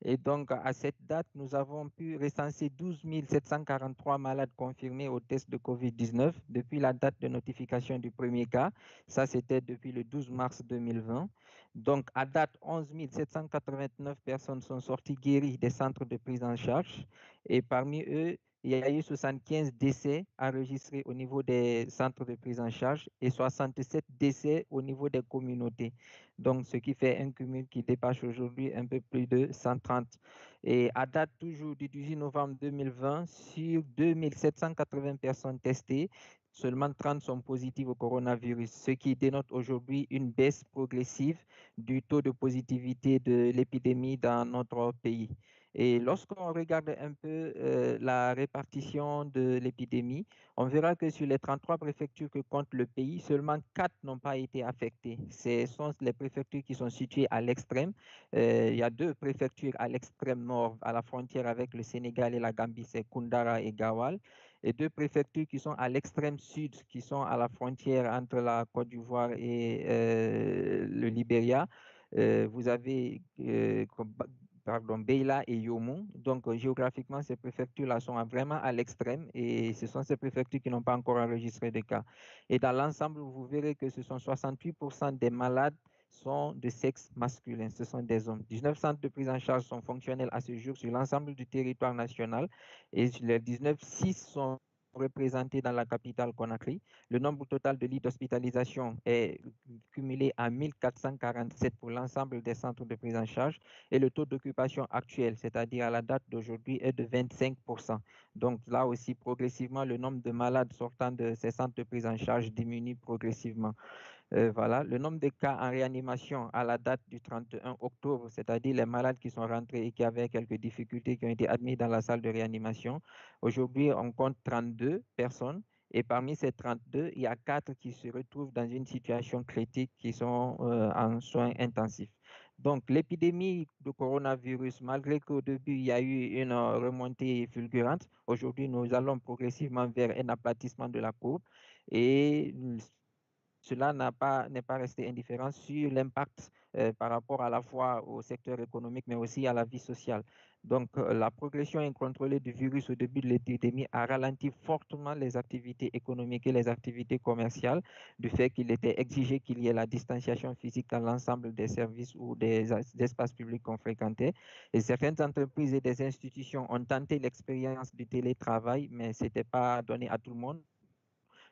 Et donc, à cette date, nous avons pu recenser 12 743 malades confirmés au test de COVID-19 depuis la date de notification du premier cas. Ça, c'était depuis le 12 mars 2020. Donc, à date, 11 789 personnes sont sorties guéries des centres de prise en charge. Et parmi eux, il y a eu 75 décès enregistrés au niveau des centres de prise en charge et 67 décès au niveau des communautés. Donc, ce qui fait un cumul qui dépasse aujourd'hui un peu plus de 130. Et à date toujours du 18 novembre 2020, sur 2780 personnes testées, seulement 30 sont positives au coronavirus, ce qui dénote aujourd'hui une baisse progressive du taux de positivité de l'épidémie dans notre pays. Et lorsqu'on regarde un peu la répartition de l'épidémie, on verra que sur les 33 préfectures que compte le pays, seulement 4 n'ont pas été affectées. Ce sont les préfectures qui sont situées à l'extrême. Il y a 2 préfectures à l'extrême nord, à la frontière avec le Sénégal et la Gambie, c'est Koundara et Gawal. Et 2 préfectures qui sont à l'extrême sud, qui sont à la frontière entre la Côte d'Ivoire et le Libéria. Vous avez Beila et Yomou. Donc, géographiquement, ces préfectures-là sont vraiment à l'extrême et ce sont ces préfectures qui n'ont pas encore enregistré de cas. Et dans l'ensemble, vous verrez que ce sont 68% des malades sont de sexe masculin, ce sont des hommes. 19 centres de prise en charge sont fonctionnels à ce jour sur l'ensemble du territoire national et sur les 19, 6 sont représentés dans la capitale Conakry. Le nombre total de lits d'hospitalisation est cumulé à 1447 pour l'ensemble des centres de prise en charge et le taux d'occupation actuel, c'est-à-dire à la date d'aujourd'hui, est de 25%. Donc là aussi, progressivement, le nombre de malades sortant de ces centres de prise en charge diminue progressivement. Voilà, le nombre de cas en réanimation à la date du 31 octobre, c'est-à-dire les malades qui sont rentrés et qui avaient quelques difficultés, qui ont été admis dans la salle de réanimation. Aujourd'hui, on compte 32 personnes et parmi ces 32, il y a 4 qui se retrouvent dans une situation critique, qui sont en soins intensifs. Donc, l'épidémie de coronavirus, malgré qu'au début, il y a eu une remontée fulgurante, aujourd'hui, nous allons progressivement vers un aplatissement de la courbe et cela n'est pas resté indifférent sur l'impact par rapport à la fois au secteur économique, mais aussi à la vie sociale. Donc, la progression incontrôlée du virus au début de l'épidémie a ralenti fortement les activités économiques et les activités commerciales, du fait qu'il était exigé qu'il y ait la distanciation physique dans l'ensemble des services ou des espaces publics qu'on fréquentait. Et certaines entreprises et des institutions ont tenté l'expérience du télétravail, mais ce n'était pas donné à tout le monde,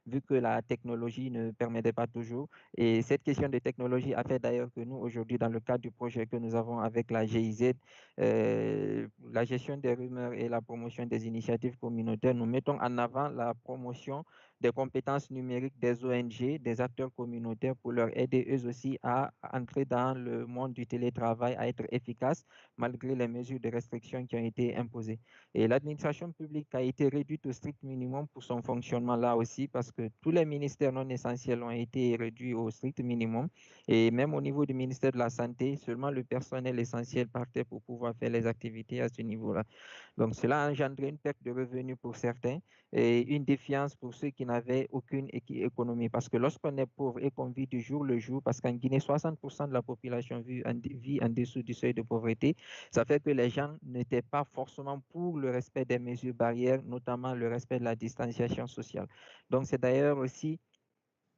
vu que la technologie ne permettait pas toujours. Et cette question de technologie a fait d'ailleurs que nous, aujourd'hui, dans le cadre du projet que nous avons avec la GIZ, la gestion des rumeurs et la promotion des initiatives communautaires, nous mettons en avant la promotion des compétences numériques des ONG, des acteurs communautaires, pour leur aider eux aussi à entrer dans le monde du télétravail, à être efficaces malgré les mesures de restriction qui ont été imposées. Et l'administration publique a été réduite au strict minimum pour son fonctionnement là aussi, parce que tous les ministères non essentiels ont été réduits au strict minimum. Et même au niveau du ministère de la Santé, seulement le personnel essentiel partait pour pouvoir faire les activités à ce niveau-là. Donc cela a engendré une perte de revenus pour certains et une défiance pour ceux qui n'avaient aucune économie. Parce que lorsqu'on est pauvre et qu'on vit du jour le jour, parce qu'en Guinée, 60% de la population vit en dessous du seuil de pauvreté, ça fait que les gens n'étaient pas forcément pour le respect des mesures barrières, notamment le respect de la distanciation sociale. Donc c'est d'ailleurs aussi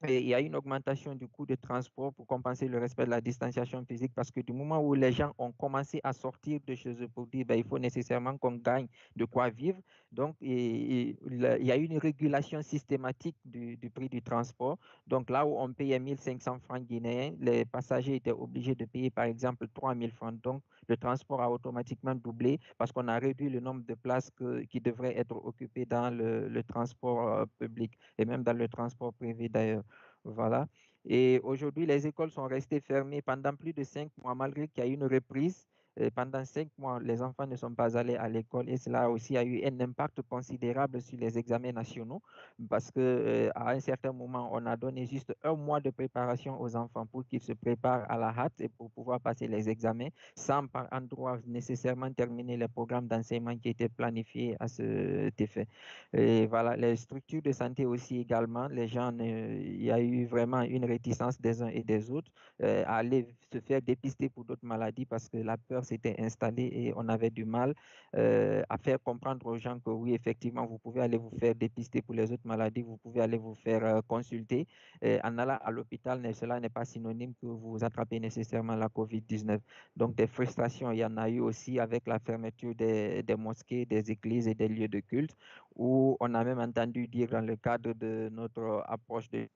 Et il y a une augmentation du coût de transport pour compenser le respect de la distanciation physique parce que du moment où les gens ont commencé à sortir de chez eux pour dire il faut nécessairement qu'on gagne de quoi vivre, donc il y a une régulation systématique du prix du transport. Donc là où on payait 1500 francs guinéens, les passagers étaient obligés de payer par exemple 3000 francs. Donc le transport a automatiquement doublé parce qu'on a réduit le nombre de places qui devraient être occupées dans le transport public et même dans le transport privé d'ailleurs. Voilà. Et aujourd'hui, les écoles sont restées fermées pendant plus de 5 mois, malgré qu'il y a eu une reprise. Pendant 5 mois, les enfants ne sont pas allés à l'école et cela aussi a eu un impact considérable sur les examens nationaux parce qu'à un certain moment, on a donné juste 1 mois de préparation aux enfants pour qu'ils se préparent à la hâte et pour pouvoir passer les examens sans par endroit nécessairement terminer les programmes d'enseignement qui étaient planifiés à cet effet. Et voilà, les structures de santé aussi également, les gens, il y a eu vraiment une réticence des uns et des autres à aller se faire dépister pour d'autres maladies parce que la peur s'était installée et on avait du mal à faire comprendre aux gens que oui, effectivement, vous pouvez aller vous faire dépister pour les autres maladies, vous pouvez aller vous faire consulter en allant à l'hôpital, mais cela n'est pas synonyme que vous attrapez nécessairement la COVID-19. Donc, des frustrations, il y en a eu aussi avec la fermeture des mosquées, des églises et des lieux de culte, où on a même entendu dire dans le cadre de notre approche de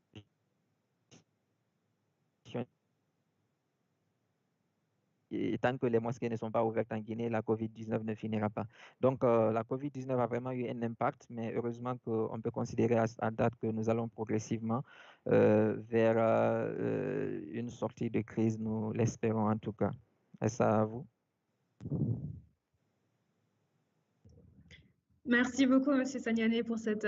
et tant que les mosquées ne sont pas ouvertes en Guinée, la COVID-19 ne finira pas. Donc, la COVID-19 a vraiment eu un impact, mais heureusement qu'on peut considérer à date que nous allons progressivement vers une sortie de crise, nous l'espérons en tout cas. Et ça à vous. Merci beaucoup, M. Sagnane, pour cette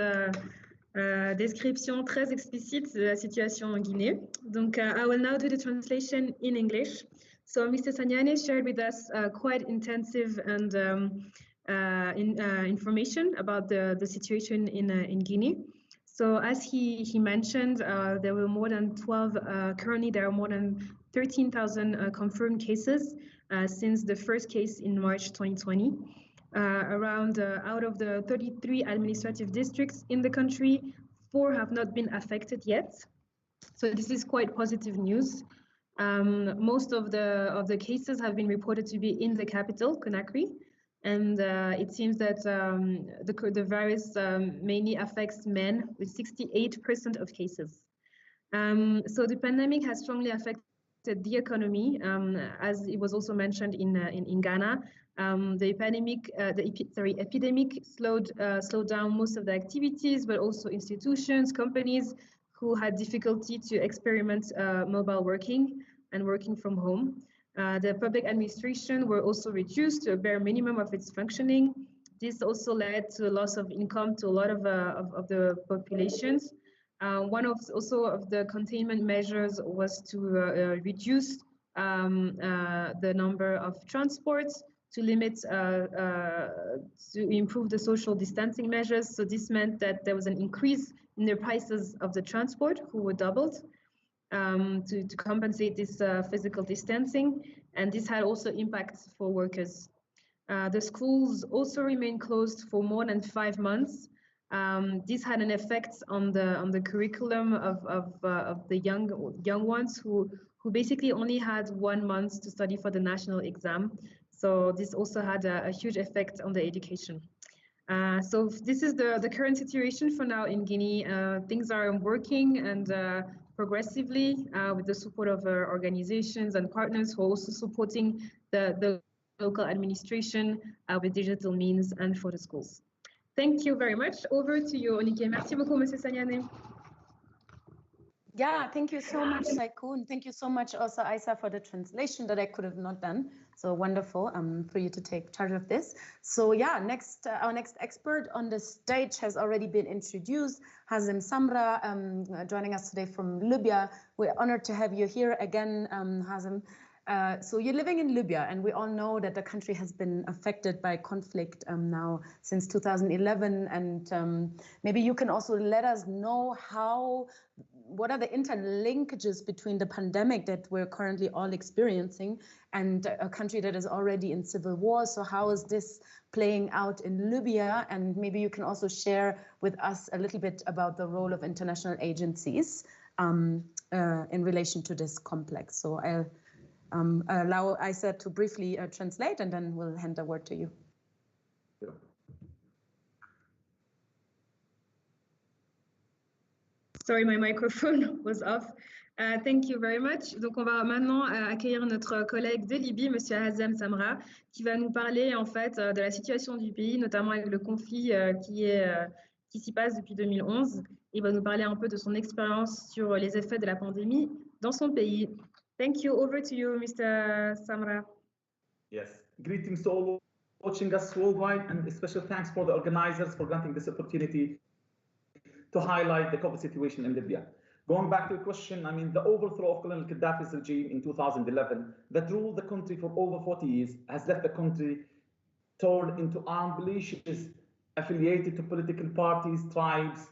description très explicite de la situation en Guinée. Donc, I will now do the translation in English. So, Mr. Sagnane shared with us quite intensive and information about the situation in Guinea. So, as he mentioned, there were more than 12, currently there are more than 13,000 confirmed cases since the first case in March 2020. Out of the 33 administrative districts in the country, 4 have not been affected yet. So this is quite positive news. Most of the cases have been reported to be in the capital, Conakry, and it seems that the virus mainly affects men with 68% of cases. So the pandemic has strongly affected the economy, as it was also mentioned in Ghana. The epidemic slowed down most of the activities, but also institutions, companies who had difficulty to experiment mobile working and working from home. The public administration were also reduced to a bare minimum of its functioning. This also led to a loss of income to a lot of the populations. One of the containment measures was to reduce the number of transports, to limit, to improve the social distancing measures. So this meant that there was an increase in the prices of the transport, who were doubled to compensate this physical distancing. And this had also impacts for workers. The schools also remained closed for more than 5 months. This had an effect on the curriculum of the young ones who basically only had 1 month to study for the national exam. So this also had a huge effect on the education. So this is the current situation for now in Guinea. Things are working and progressively with the support of organizations and partners who are also supporting the local administration with digital means and for the schools. Thank you very much. Over to you, Onike. Merci beaucoup, Monsieur Sagnane. Yeah, thank you so much, Saiku, and thank you so much also, Aisa, for the translation that I could have not done. So wonderful for you to take charge of this. So yeah, our next expert on the stage has already been introduced, Hazem Samra, joining us today from Libya. We're honored to have you here again, Hazem. So you're living in Libya, and we all know that the country has been affected by conflict now since 2011. And maybe you can also let us know what are the interlinkages between the pandemic that we're currently all experiencing and a country that is already in civil war. So how is this playing out in Libya? And maybe you can also share with us a little bit about the role of international agencies in relation to this complex. So I'll allow Isa to briefly translate, and then we'll hand the word to you. Sorry, my microphone was off. Thank you very much. Donc, on va maintenant accueillir notre collègue de Libye, Monsieur Hazem Samra, qui va nous parler en fait de la situation du pays, notamment avec le conflit qui s'y passe depuis 2011. Il va nous parler un peu de son expérience sur les effets de la pandémie dans son pays. Thank you. Over to you, Mr. Samra. Yes. Greetings to all watching us worldwide, and a special thanks for the organizers for granting this opportunity to highlight the COVID situation in Libya. Going back to the question, I mean, the overthrow of Colonel Gaddafi's regime in 2011 that ruled the country for over 40 years has left the country torn into armed militias affiliated to political parties, tribes,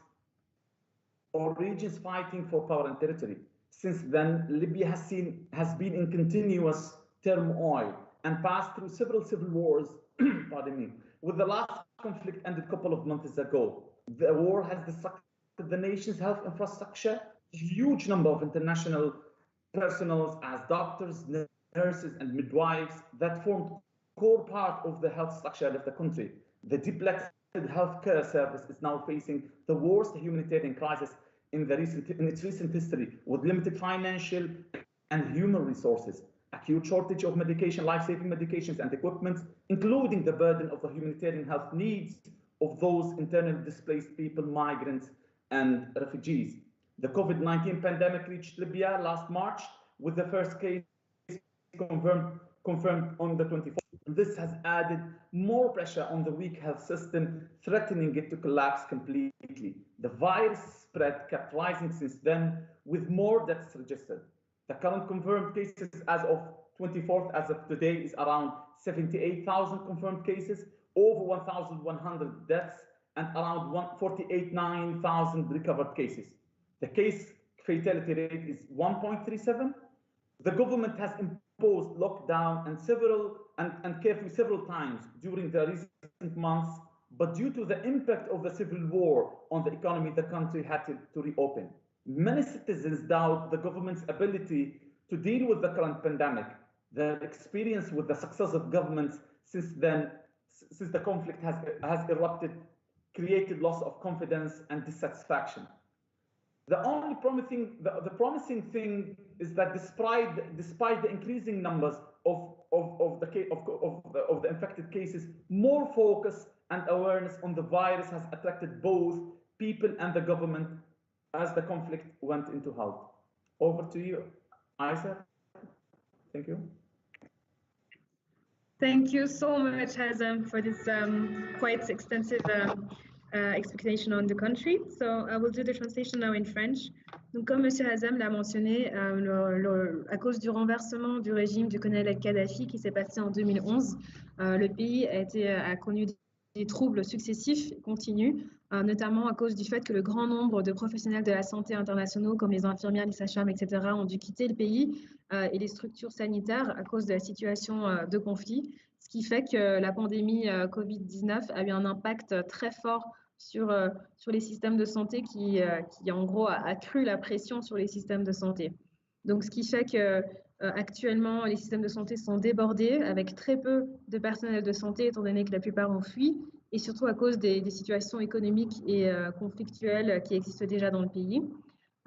or regions fighting for power and territory. Since then, Libya has been in continuous turmoil and passed through several civil wars, pardon me, with the last conflict ended a couple of months ago. The war has disrupted the nation's health infrastructure. A huge number of international personnel as doctors, nurses, and midwives that formed core part of the health structure of the country. The depleted healthcare service is now facing the worst humanitarian crisis in its recent history, with limited financial and human resources, acute shortage of medication, life-saving medications and equipment, including the burden of the humanitarian health needs of those internally displaced people, migrants, and refugees. The COVID-19 pandemic reached Libya last March, with the first case confirmed on the 24th. This has added more pressure on the weak health system, threatening it to collapse completely. The virus spread kept rising since then, with more deaths registered. The current confirmed cases as of 24th, as of today, is around 78,000 confirmed cases, over 1,100 deaths, and around 9,000 recovered cases. The case fatality rate is 1.37. The government has imposed lockdown and curfew several times during the recent months, but due to the impact of the civil war on the economy, the country had to reopen. Many citizens doubt the government's ability to deal with the current pandemic. Their experience with the successive governments since the conflict has erupted, created loss of confidence and dissatisfaction. The only promising thing is that despite the increasing numbers of the infected cases, more focus and awareness on the virus has attracted both people and the government as the conflict went into halt. Over to you, Isa. Thank you. Thank you so much, Hazem, for this quite extensive explanation on the country. So I will do the translation now in French. Donc, comme M. Hazem l'a mentionné, à cause du renversement du régime du colonel Kadhafi qui s'est passé en 2011, le pays a connu des troubles successifs et continus, notamment à cause du fait que le grand nombre de professionnels de la santé internationaux, comme les infirmières, les sages-femmes, etc., ont dû quitter le pays et les structures sanitaires à cause de la situation de conflit, ce qui fait que la pandémie Covid-19 a eu un impact très fort sur les systèmes de santé qui en gros, a accru la pression sur les systèmes de santé. Donc, ce qui fait que actuellement, les systèmes de santé sont débordés avec très peu de personnel de santé, étant donné que la plupart ont fui, et surtout à cause des situations économiques et conflictuelles qui existent déjà dans le pays.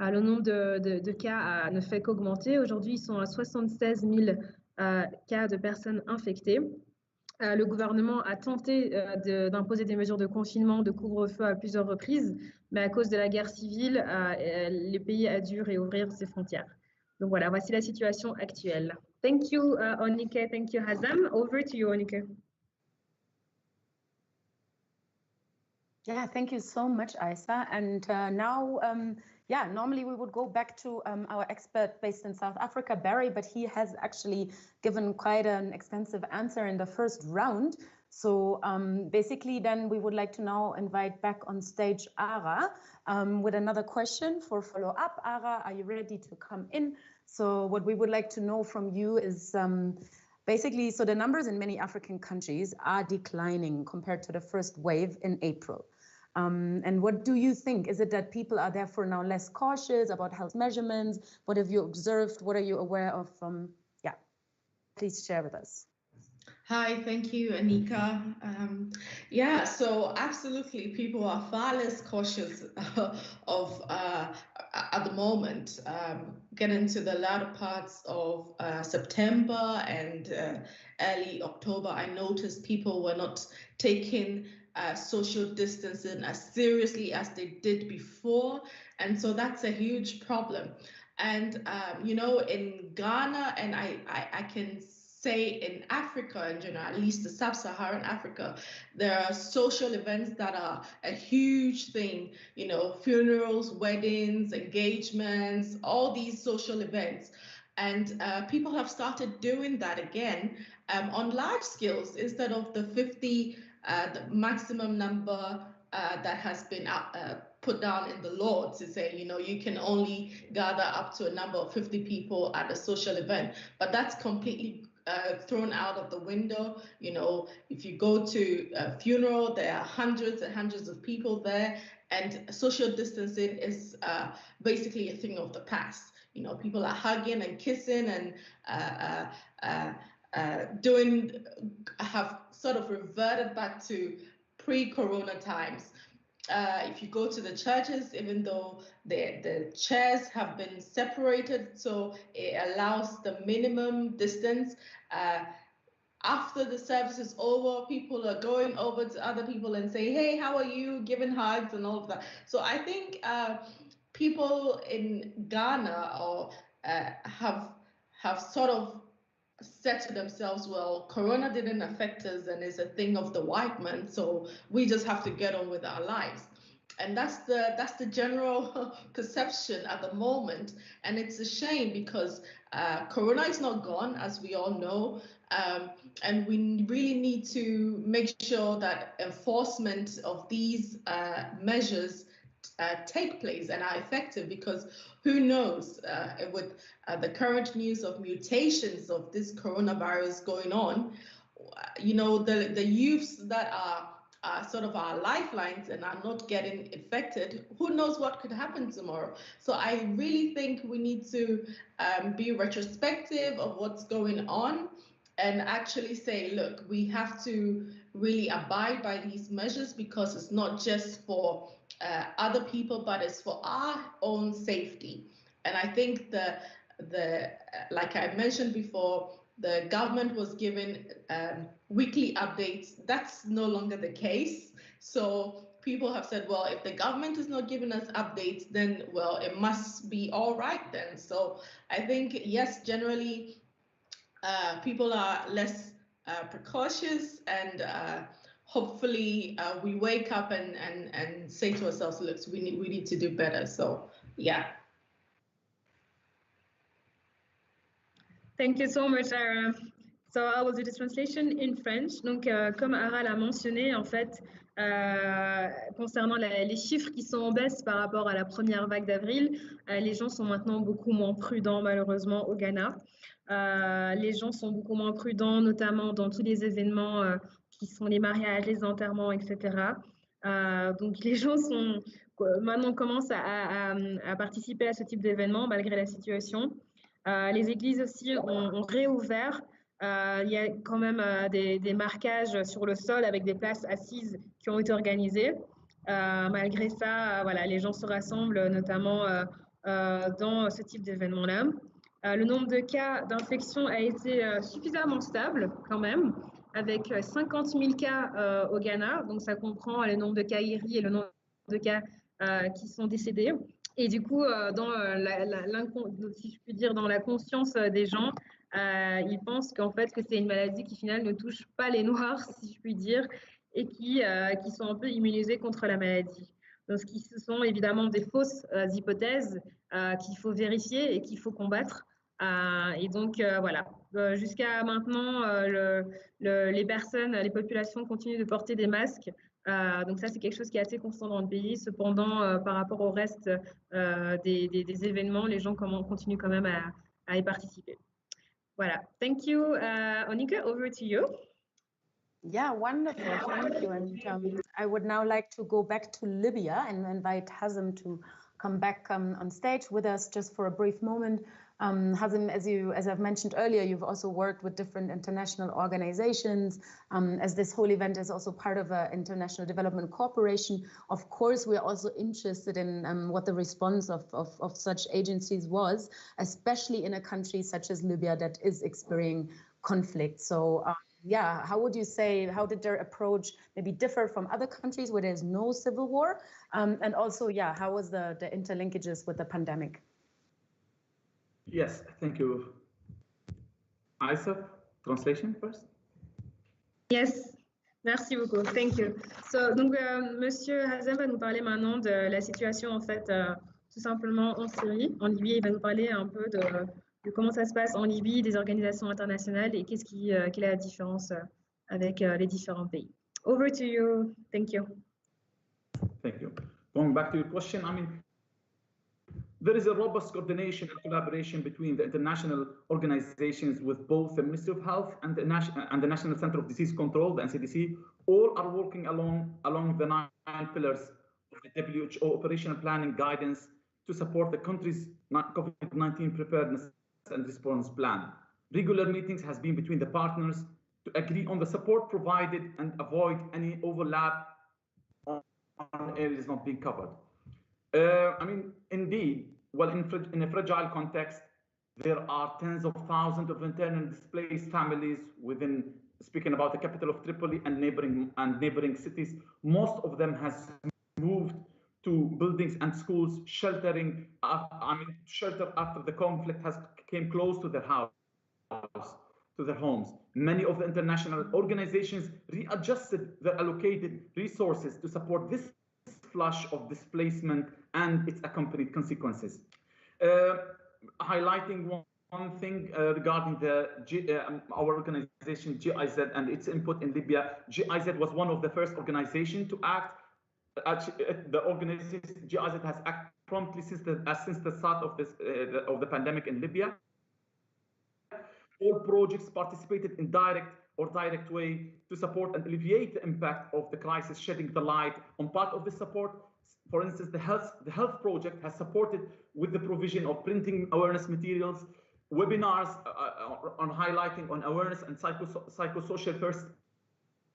Le nombre de cas ne fait qu'augmenter. Aujourd'hui, ils sont à 76 000 cas de personnes infectées. Le gouvernement a tenté d'imposer des mesures de confinement, de couvre-feu à plusieurs reprises, mais à cause de la guerre civile, le pays a dû réouvrir ses frontières. Donc voilà, voici la situation actuelle. Thank you, Onike. Thank you, Hazem. Over to you, Onike. Yeah, thank you so much, Isa. And now, normally we would go back to our expert based in South Africa, Barry, but he has actually given quite an extensive answer in the first round. So basically, then we would like to now invite back on stage Ara with another question for follow-up. Ara, are you ready to come in? So what we would like to know from you is basically, so the numbers in many African countries are declining compared to the first wave in April. And what do you think? Is it that people are therefore now less cautious about health measurements? What have you observed? What are you aware of? Yeah, please share with us. Hi, thank you, Anika. Yeah, so absolutely, people are far less cautious of at the moment. Getting to the latter parts of September and early October, I noticed people were not taking social distancing as seriously as they did before, and so that's a huge problem. And you know, in Ghana, and I can say in Africa in general, at least the sub-Saharan Africa, there are social events that are a huge thing, you know, funerals, weddings, engagements, all these social events. And people have started doing that again on large scales instead of the 50, the maximum number that has been put down in the law to say, you know, you can only gather up to a number of 50 people at a social event. But that's completely thrown out of the window. You know, if you go to a funeral, there are hundreds and hundreds of people there, and social distancing is basically a thing of the past. You know, people are hugging and kissing and have sort of reverted back to pre-corona times. If you go to the churches, even though the chairs have been separated, so it allows the minimum distance. After the service is over, people are going over to other people and say, hey, how are you? Giving hugs and all of that. So I think people in Ghana or have sort of said to themselves, well, Corona didn't affect us and it's a thing of the white man, so we just have to get on with our lives. And that's the general perception at the moment. And it's a shame because Corona is not gone, as we all know. And we really need to make sure that enforcement of these measures take place and are effective, because who knows, with the current news of mutations of this coronavirus going on, you know, the youths that are sort of our lifelines and are not getting infected, who knows what could happen tomorrow. So I really think we need to be retrospective of what's going on and actually say, look, we have to really abide by these measures, because it's not just for other people, but it's for our own safety. And I think like I mentioned before, the government was given weekly updates. That's no longer the case. So people have said, well, if the government is not giving us updates, then, well, it must be all right then. So I think, yes, generally, people are less precautious, and hopefully we wake up and say to ourselves, look, we need to do better. So, yeah. Thank you so much, Ara. So I will do the translation in French. Donc, comme Ara l'a mentionné, en fait, concernant les chiffres qui sont en baisse par rapport à la première vague d'avril, les gens sont maintenant beaucoup moins prudents, malheureusement, au Ghana. Les gens sont beaucoup moins prudents, notamment dans tous les événements qui sont les mariages, les enterrements, etc. Donc, les gens maintenant commencent à participer à ce type d'événements malgré la situation. Les églises aussi ont réouvert. Il y a quand même des marquages sur le sol avec des places assises qui ont été organisées. Malgré ça, voilà, les gens se rassemblent notamment dans ce type d'événement-là. Le nombre de cas d'infection a été suffisamment stable quand même, avec 50 000 cas au Ghana. Donc ça comprend le nombre de cas guéris et le nombre de cas qui sont décédés. Et du coup, si je puis dire, dans la conscience des gens, ils pensent qu'en fait, que c'est une maladie qui, finalement, ne touche pas les Noirs, si je puis dire, et qui sont un peu immunisés contre la maladie. Donc, ce sont évidemment des fausses hypothèses qu'il faut vérifier et qu'il faut combattre. Et donc, voilà. Jusqu'à maintenant, les populations continuent de porter des masques. Donc ça, c'est quelque chose qui est assez constant dans le pays. Cependant, par rapport au reste des événements, les gens continuent quand même à y participer. Voilà. Thank you. Onika, over to you. Yeah, wonderful. Thank you. And I would now like to go back to Libya and invite Hazem to come back on stage with us just for a brief moment. Hazem, as I've mentioned earlier, you've also worked with different international organizations, as this whole event is also part of an international development corporation. Of course, we're also interested in what the response of such agencies was, especially in a country such as Libya that is experiencing conflict. So yeah, how would you say, how did their approach maybe differ from other countries where there's no civil war? And also, yeah, how was the interlinkages with the pandemic? Yes, thank you. Aisa, translation first? Yes, merci beaucoup. Thank you. So, donc, Monsieur Hazem va nous parler maintenant de la situation, en fait, tout simplement en Syrie, en Libye. Il va nous parler un peu de comment ça se passe en Libye, des organisations internationales et quelle est la différence avec les différents pays. Over to you. Thank you. Thank you. Going back to your question, I mean, there is a robust coordination and collaboration between the international organizations with both the Ministry of Health and the National Center of Disease Control, the NCDC. All are working along the 9 pillars of the WHO operational planning guidance to support the country's COVID-19 preparedness and response plan. Regular meetings has been between the partners to agree on the support provided and avoid any overlap on areas not being covered. I mean, indeed, well, in a fragile context, there are tens of thousands of internally displaced families within, speaking about the capital of Tripoli and neighboring cities. Most of them has moved to buildings and schools, sheltering. Shelter after the conflict came close to their house, to their homes. Many of the international organizations readjusted their allocated resources to support this flush of displacement and its accompanied consequences. Highlighting one thing regarding our organization GIZ and its input in Libya. GIZ was one of the first organizations to act. Actually, the organization GIZ has acted promptly since the start of the pandemic in Libya. All projects participated in direct way to support and alleviate the impact of the crisis, shedding the light on part of the support. For instance, the health project has supported with the provision of printing awareness materials, webinars on highlighting on awareness and psychosocial first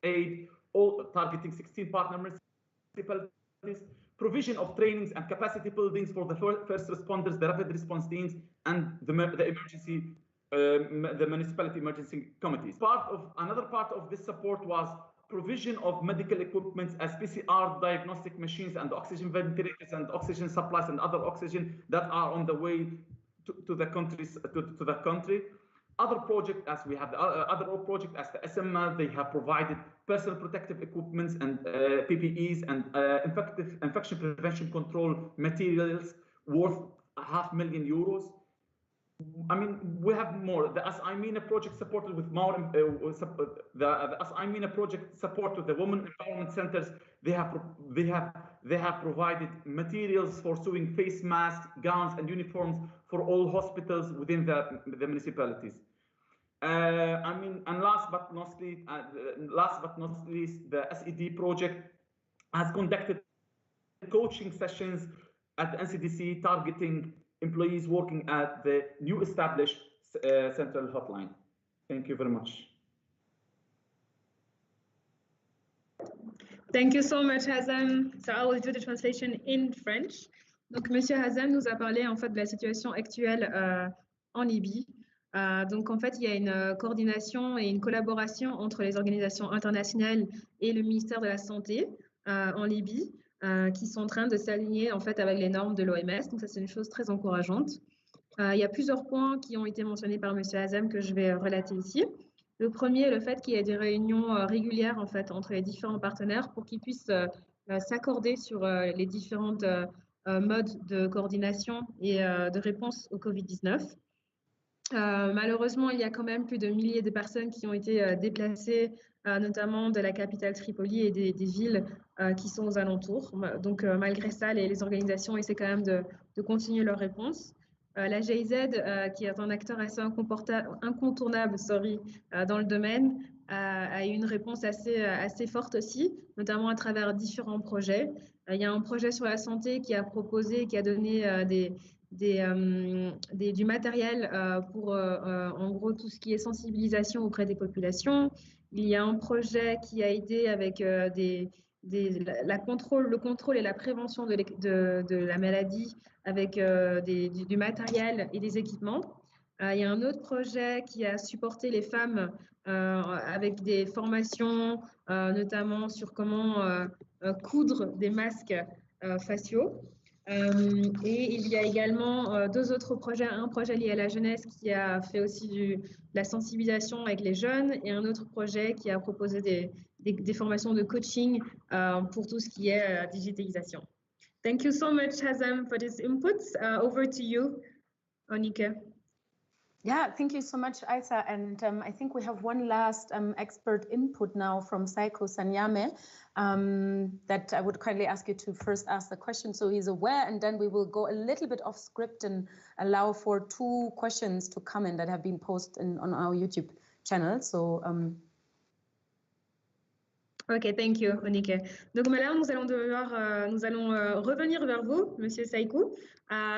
aid, all targeting 16 partner municipalities, provision of trainings and capacity buildings for the first responders, the rapid response teams, and the municipality emergency committees. Another part of this support was provision of medical equipment as PCR diagnostic machines and oxygen ventilators and oxygen supplies and other oxygen that are on the way to the country. Other projects, as we have the other project as the SML, they have provided personal protective equipment and PPEs and infection prevention control materials worth €500,000. I mean, we have more. The As-Imina project supported with more. The As-Imina project support to the women empowerment centers. They have provided materials for sewing face masks, gowns, and uniforms for all hospitals within the municipalities. I mean, and last but not least, the SED project has conducted coaching sessions at the NCDC targeting employees working at the new established central hotline. Thank you very much. Thank you so much, Hazem. So I will do the translation in French. Donc, Monsieur Hazem nous a parlé en fait de la situation actuelle en Libye. Donc, en fait, il y a une coordination et une collaboration entre les organisations internationales et le ministère de la Santé en Libye, qui sont en train de s'aligner en fait avec les normes de l'OMS. Donc, ça, c'est une chose très encourageante. Il y a plusieurs points qui ont été mentionnés par Monsieur Hazem que je vais relater ici. Le premier, le fait qu'il y ait des réunions régulières en fait entre les différents partenaires pour qu'ils puissent s'accorder sur les différentes modes de coordination et de réponse au Covid-19. Malheureusement, il y a quand même plus de milliers de personnes qui ont été déplacées, notamment de la capitale Tripoli et des villes qui sont aux alentours. Donc, malgré ça, les organisations essaient quand même de continuer leur réponse. La GIZ, qui est un acteur assez incontournable dans le domaine, a eu une réponse assez forte aussi, notamment à travers différents projets. Il y a un projet sur la santé qui a proposé, qui a donné du matériel pour, en gros, tout ce qui est sensibilisation auprès des populations. Il y a un projet qui a aidé avec le contrôle et la prévention de la maladie avec du matériel et des équipements. Il y a un autre projet qui a supporté les femmes avec des formations, notamment sur comment coudre des masques faciaux. Et il y a également deux autres projets, un projet lié à la jeunesse qui a fait aussi de la sensibilisation avec les jeunes et un autre projet qui a proposé des formations de coaching pour tout ce qui est digitalisation. Thank you so much, Hazem, for this inputs. Over to you, Onika. Yeah, thank you so much, Aisa. And I think we have one last expert input now from Saiko Sanyame that I would kindly ask you to first ask the question so he's aware, and then we will go a little bit off script and allow for 2 questions to come in that have been posted on our YouTube channel. So Ok, thank you, Onike. Donc maintenant, nous allons revenir vers vous, Monsieur Saïkou.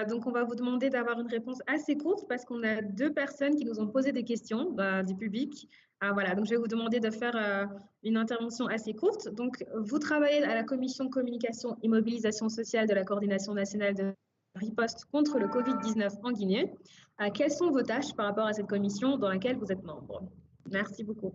Donc, on va vous demander d'avoir une réponse assez courte parce qu'on a 2 personnes qui nous ont posé des questions du public. Voilà, donc je vais vous demander de faire une intervention assez courte. Donc, vous travaillez à la commission communication et mobilisation sociale de la coordination nationale de riposte contre le Covid-19 en Guinée. Quelles sont vos tâches par rapport à cette commission dans laquelle vous êtes membre? Merci beaucoup.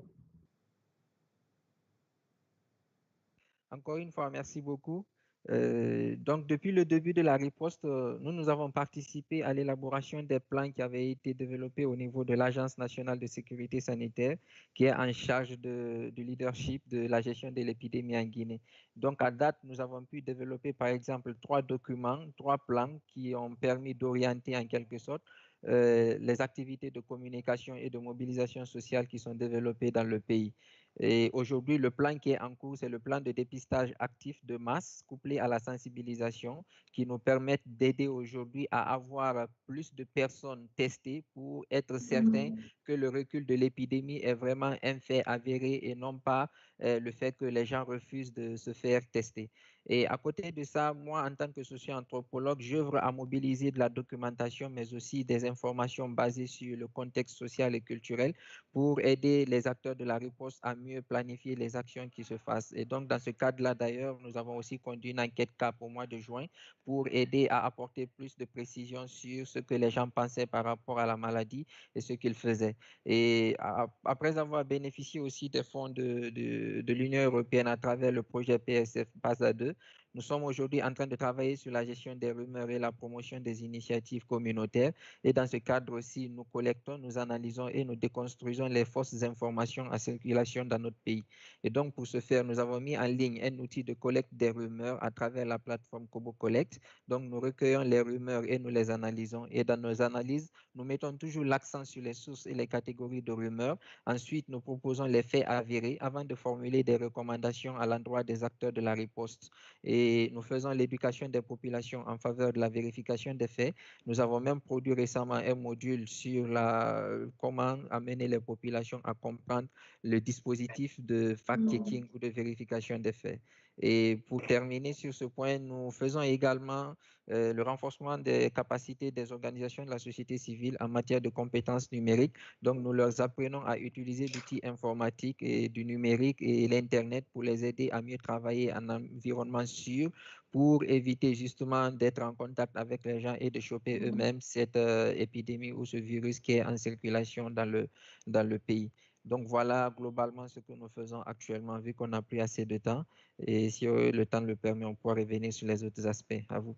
Encore une fois, merci beaucoup. Donc, depuis le début de la riposte, nous avons participé à l'élaboration des plans qui avaient été développés au niveau de l'Agence nationale de sécurité sanitaire, qui est en charge du leadership de la gestion de l'épidémie en Guinée. Donc, à date, nous avons pu développer, par exemple, 3 documents, 3 plans qui ont permis d'orienter en quelque sorte les activités de communication et de mobilisation sociale qui sont développées dans le pays. Et aujourd'hui, le plan qui est en cours, c'est le plan de dépistage actif de masse couplé à la sensibilisation qui nous permettent d'aider aujourd'hui à avoir plus de personnes testées pour être certain que le recul de l'épidémie est vraiment un fait avéré et non pas le fait que les gens refusent de se faire tester. Et à côté de ça, moi, en tant que socio-anthropologue, j'œuvre à mobiliser de la documentation, mais aussi des informations basées sur le contexte social et culturel pour aider les acteurs de la riposte à mieux planifier les actions qui se fassent. Et donc, dans ce cadre-là, d'ailleurs, nous avons aussi conduit une enquête CAP au mois de juin pour aider à apporter plus de précision sur ce que les gens pensaient par rapport à la maladie et ce qu'ils faisaient. Et après avoir bénéficié aussi des fonds de l'Union européenne à travers le projet PSF PASA 2, nous sommes aujourd'hui en train de travailler sur la gestion des rumeurs et la promotion des initiatives communautaires. Et dans ce cadre aussi, nous collectons, nous analysons et nous déconstruisons les fausses informations en circulation dans notre pays. Et donc, pour ce faire, nous avons mis en ligne un outil de collecte des rumeurs à travers la plateforme Kobo Collect. Donc, nous recueillons les rumeurs et nous les analysons. Et dans nos analyses, nous mettons toujours l'accent sur les sources et les catégories de rumeurs. Ensuite, nous proposons les faits avérés avant de formuler des recommandations à l'endroit des acteurs de la riposte. Et nous faisons l'éducation des populations en faveur de la vérification des faits. Nous avons même produit récemment un module sur comment amener les populations à comprendre le dispositif de fact-checking ou de vérification des faits. Et pour terminer sur ce point, nous faisons également le renforcement des capacités des organisations de la société civile en matière de compétences numériques. Donc, nous leur apprenons à utiliser l'outil informatique et du numérique et l'Internet pour les aider à mieux travailler en environnement sûr pour éviter justement d'être en contact avec les gens et de choper eux-mêmes cette épidémie ou ce virus qui est en circulation dans le pays. Donc voilà globalement ce que nous faisons actuellement vu qu'on n'a plus assez de temps. Et si le temps le permet, on pourra revenir sur les autres aspects. À vous.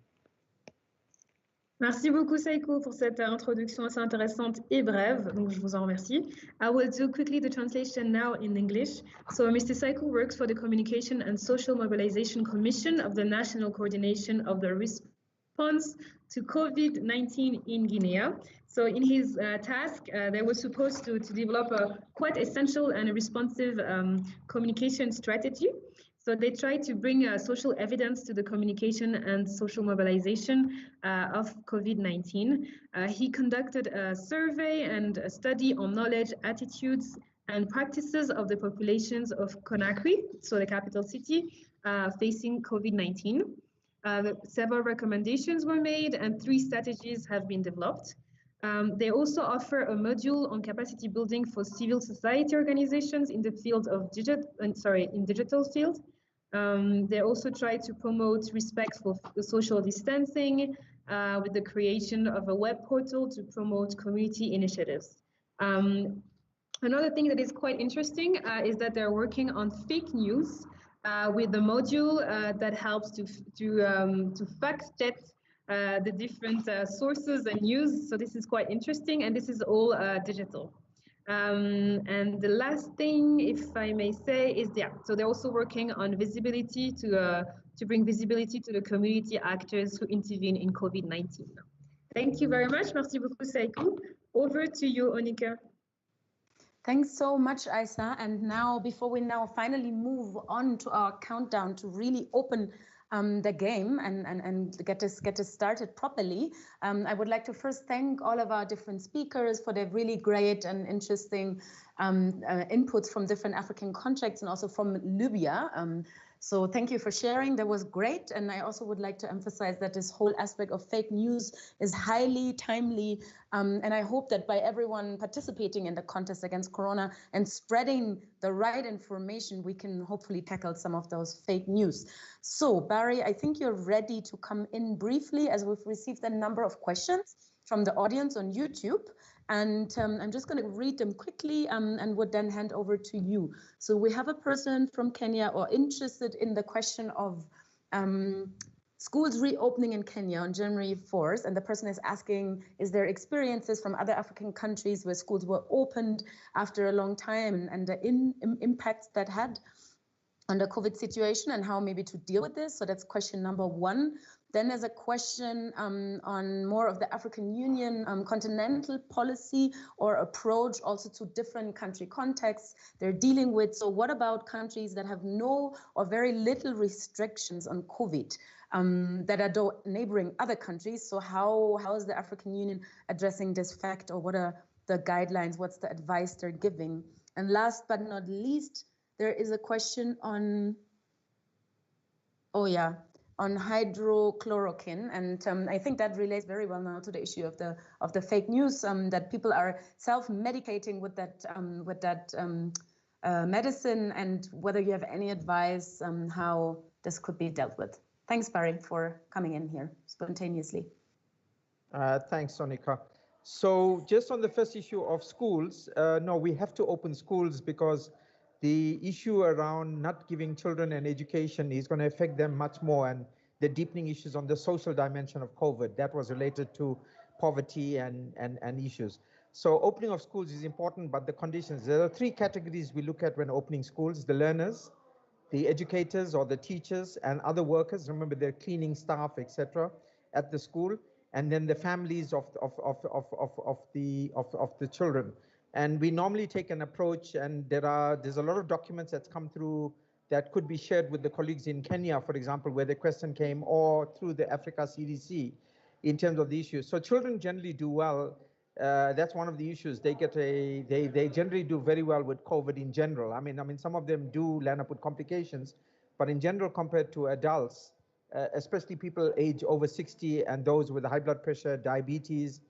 Merci beaucoup, Saiko, pour cette introduction assez intéressante et brève. Donc, je vous en remercie. I will do quickly the translation now in English. So, Mr. Saiko works for the Communication and Social Mobilization Commission of the National Coordination of the Response to COVID-19 in Guinea. So, in his task, they were supposed to develop a quite essential and responsive communication strategy. So they try to bring social evidence to the communication and social mobilization of COVID-19. He conducted a survey and a study on knowledge, attitudes, and practices of the populations of Conakry, so the capital city, facing COVID-19. Several recommendations were made and 3 strategies have been developed. They also offer a module on capacity building for civil society organizations in the field of digital field. They also try to promote respect for the social distancing with the creation of a web portal to promote community initiatives. Another thing that is quite interesting is that they're working on fake news with the module that helps to fact check the different sources and news. So this is quite interesting, and this is all digital. And the last thing, if I may say, is so they're also working on visibility to bring visibility to the community actors who intervene in COVID-19. Thank you very much. Merci beaucoup, Saikou. Over to you, Onika. Thanks so much, Aisa. And now, before we finally move on to our countdown to really open the game and get us started properly, I would like to first thank all of our different speakers for their really great and interesting inputs from different African contexts and also from Libya. So thank you for sharing. That was great. And I also would like to emphasize that this whole aspect of fake news is highly timely. And I hope that by everyone participating in the contest against Corona and spreading the right information, we can hopefully tackle some of those fake news. So Barry, I think you're ready to come in briefly as we've received a number of questions from the audience on YouTube. And I'm just going to read them quickly and would then hand over to you. So we have a person from Kenya or interested in the question of schools reopening in Kenya on January 4th. And the person is asking, is there experiences from other African countries where schools were opened after a long time and the impacts that had on the COVID situation and how maybe to deal with this? So that's question number 1. Then there's a question on more of the African Union continental policy or approach also to different country contexts they're dealing with. So what about countries that have no or very little restrictions on COVID that are neighboring other countries? So how is the African Union addressing this fact, or what are the guidelines? What's the advice they're giving? And last but not least, there is a question on, on hydrochloroquine, and I think that relates very well now to the issue of the fake news that people are self-medicating with that medicine, and whether you have any advice how this could be dealt with. Thanks, Barry, for coming in here spontaneously. Thanks, Sonika. So just on the first issue of schools, no, we have to open schools because the issue around not giving children an education is going to affect them much more, and the deepening issues on the social dimension of COVID that was related to poverty and issues. So opening of schools is important, but the conditions, there are 3 categories we look at when opening schools: the learners, the educators or the teachers, and other workers. Remember, they're cleaning staff, etc., at the school, and then the families of the children. And we normally take an approach, and there's a lot of documents that's come through that could be shared with the colleagues in Kenya, for example, where the question came, or through the Africa CDC in terms of the issues. So children generally do well. That's one of the issues. They generally do very well with COVID in general. I mean, some of them do land up with complications, but in general, compared to adults, especially people age over 60 and those with high blood pressure, diabetes,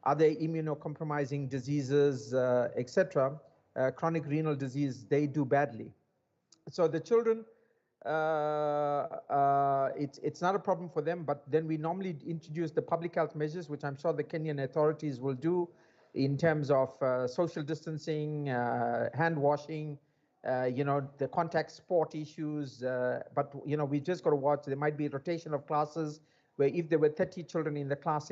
other immunocompromising diseases, etc., chronic renal disease, they do badly. So the children, it's not a problem for them, but then we normally introduce the public health measures, which I'm sure the Kenyan authorities will do in terms of social distancing, hand washing, the contact sport issues. But, we just got to watch. There might be a rotation of classes where if there were 30 children in the class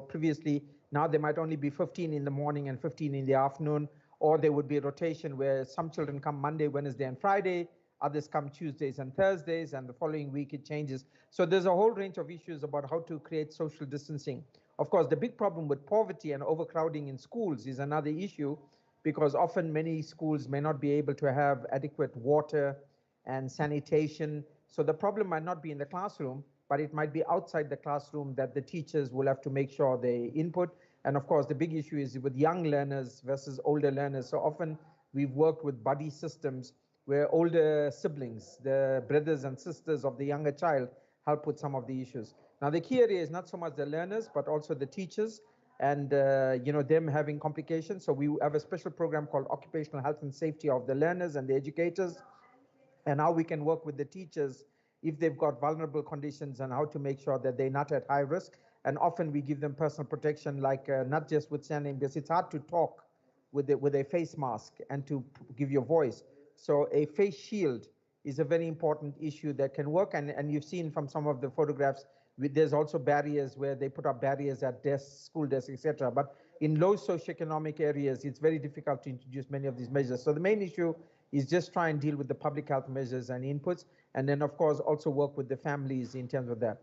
previously, now there might only be 15 in the morning and 15 in the afternoon, or there would be a rotation where some children come Monday, Wednesday, and Friday, others come Tuesdays and Thursdays, and the following week it changes. So there's a whole range of issues about how to create social distancing. Of course, the big problem with poverty and overcrowding in schools is another issue, because often many schools may not be able to have adequate water and sanitation. So the problem might not be in the classroom, but it might be outside the classroom that the teachers will have to make sure they input. And of course, the big issue is with young learners versus older learners. So often we've worked with buddy systems where older siblings, the brothers and sisters of the younger child, help with some of the issues. Now, the key area is not so much the learners, but also the teachers and them having complications. So we have a special program called Occupational Health and Safety of the learners and the educators, and how we can work with the teachers if they've got vulnerable conditions and how to make sure that they're not at high risk. And often we give them personal protection, like not just with standing, because it's hard to talk with a face mask and to give your voice. So a face shield is a very important issue that can work. And you've seen from some of the photographs, there's also barriers where they put up barriers at desks, school desks, etc. But in low socioeconomic areas, it's very difficult to introduce many of these measures. So the main issue is just try and deal with the public health measures and inputs, and then of course also work with the families in terms of that.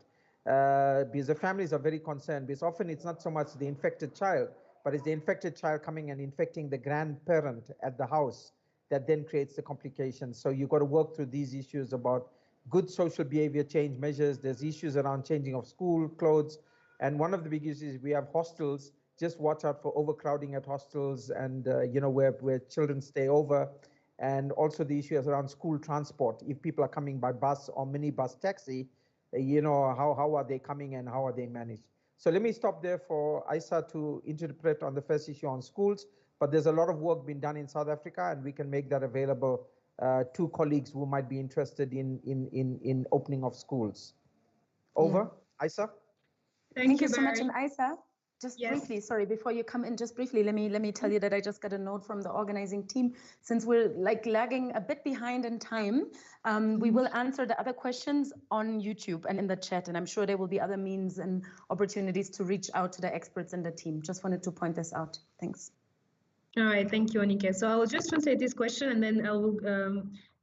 Because the families are very concerned, because often it's not so much the infected child, but it's the infected child coming and infecting the grandparent at the house that then creates the complications. So you've got to work through these issues about good social behavior change measures. There's issues around changing of school clothes. And one of the big issues is we have hostels. Just watch out for overcrowding at hostels and where children stay over. And also the issues around school transport. If people are coming by bus or minibus taxi, how are they coming and how are they managed? So let me stop there for Isa to interpret on the first issue on schools, but there's a lot of work being done in South Africa, and we can make that available to colleagues who might be interested in opening of schools. Over, Isa. Thank you so much, and Isa. Just yes. briefly, sorry, before you come in, just briefly, let me tell you that I just got a note from the organizing team. Since we're lagging a bit behind in time, we will answer the other questions on YouTube and in the chat, and I'm sure there will be other means and opportunities to reach out to the experts in the team. Just wanted to point this out. Thanks. All right, thank you, Onika. So I will just translate this question and then I will